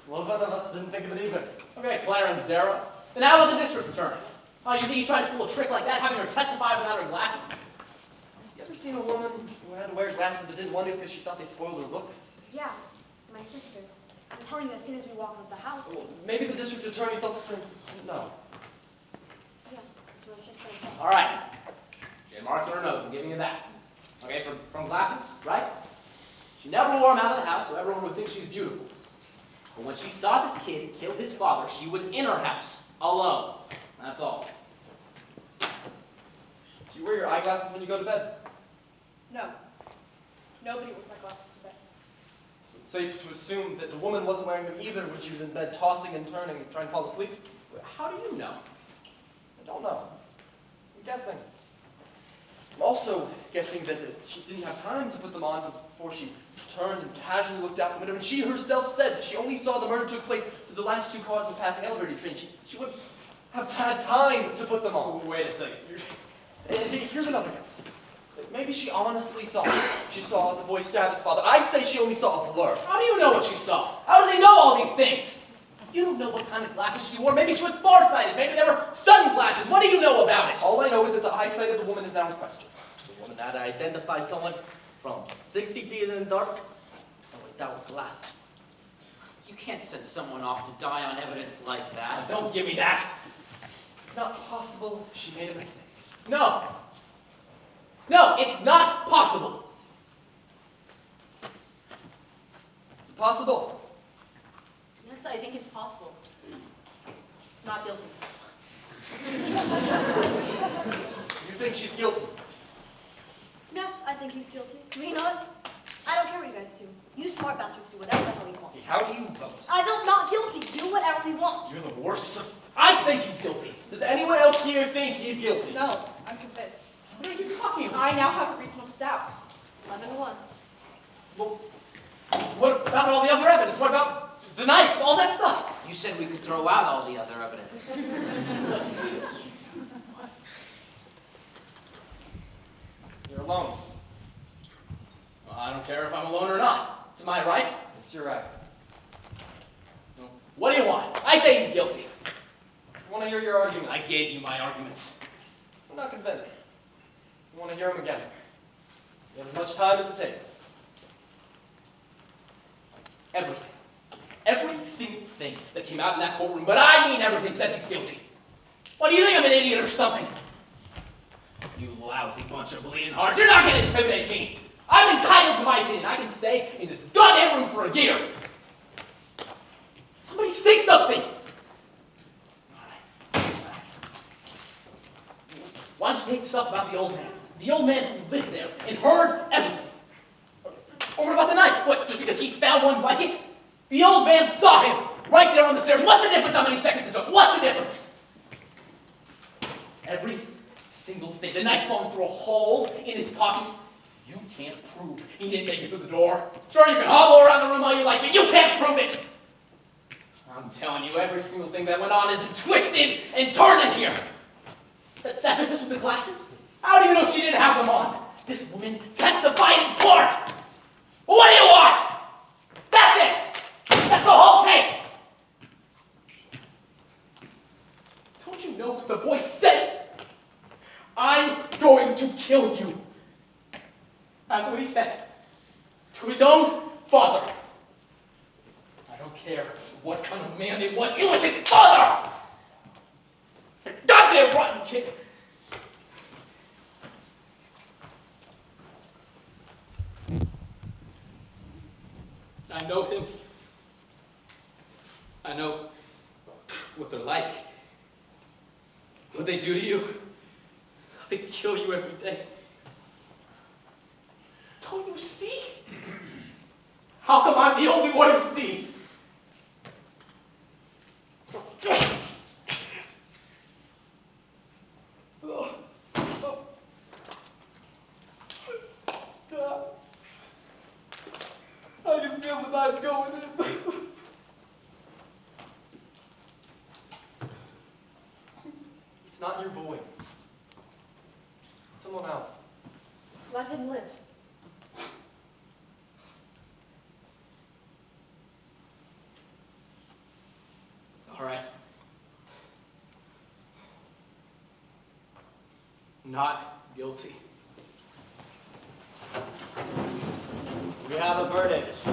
11 of us didn't think of it either. Okay, Clarence Darrow. Then how about the district attorney? Oh, you think he tried to pull a trick like that, having her testify without her glasses? You ever seen a woman who had to wear glasses but didn't want to because she thought they spoiled her looks? Yeah, my sister. I'm telling you as soon as we walk out of the house. Well, maybe the district attorney thought the same. No. Yeah, that's what I was just gonna say. All right. She had marks on her nose. I'm giving you that. Okay, from glasses, right? She never wore them out of the house, so everyone would think she's beautiful. But when she saw this kid kill his father, she was in her house, alone. That's all. Do you wear your eyeglasses when you go to bed? No. Nobody wears eyeglasses to bed. It's safe to assume that the woman wasn't wearing them either when she was in bed, tossing and turning and trying to fall asleep. How do you know? I don't know. I'm guessing. I'm also guessing that she didn't have time to put them on before she turned and casually looked out the window. And she herself said that she only saw the murder took place through the last 2 cars of passing elevator train. She wouldn't have had time to put them on. Wait a second. And here's another guess. Maybe she honestly thought she saw the boy stab his father. I say she only saw a blur. How do you know what she saw? How does he know all these things? You don't know what kind of glasses she wore. Maybe she was farsighted. Maybe they were sunglasses. What do you know about it? All I know is that the eyesight of the woman is now in question. The woman had to identify someone from 60 feet in the dark and without glasses. You can't send someone off to die on evidence like that. Don't give me that. It's not possible she made a mistake. No. No, it's not possible. It's possible. Yes, I think it's possible. It's not guilty. You think she's guilty? Yes, I think he's guilty. But you know what? I don't care what you guys do. You smart bastards do whatever the hell you want. How do you vote? I don't not guilty. Do whatever you want. You're the worst. I think he's guilty. Does anyone else here think he's guilty? No, I'm convinced. What are you talking about? I now have a reasonable doubt. It's 11-1. Well, what about all the other evidence? What about the knife? All that stuff? You said we could throw out all the other evidence. You're alone. Well, I don't care if I'm alone or not. It's my right. It's your right. What do you want? I say he's guilty. I want to hear your argument. I gave you my arguments. I'm not convinced. I want to hear him again. You have as much time as it takes. Everything. Every single thing that came out in that courtroom, but I mean everything, says he's guilty. What do you think, I'm an idiot or something? You lousy bunch of bleeding hearts, you're not going to intimidate me. I'm entitled to my opinion. I can stay in this goddamn room for a year. Somebody say something. Why don't you take this up about the old man? The old man who lived there and heard everything. Or what about the knife? What, just because he found one like it? The old man saw him right there on the stairs. What's the difference how many seconds it took? What's the difference? Every single thing. The knife falling through a hole in his pocket. You can't prove he didn't make it to the door. Sure, you can hobble around the room all you like, but you can't prove it. I'm telling you, every single thing that went on has been twisted and turned in here. That business with the glasses? How do you know she didn't have them on? This woman testified in court. What do you want? That's it. That's the whole case. Don't you know what the boy said? I'm going to kill you. That's what he said. To his own father. I don't care what kind of man it was. It was his father! Goddamn rotten kid! I know him. I know what they're like. What they do to you. They kill you every day. Don't you see? How come I'm the only one who sees? I can feel the knife going in. It's not your boy. It's someone else. Let him live. All right. Not guilty. We have a verdict.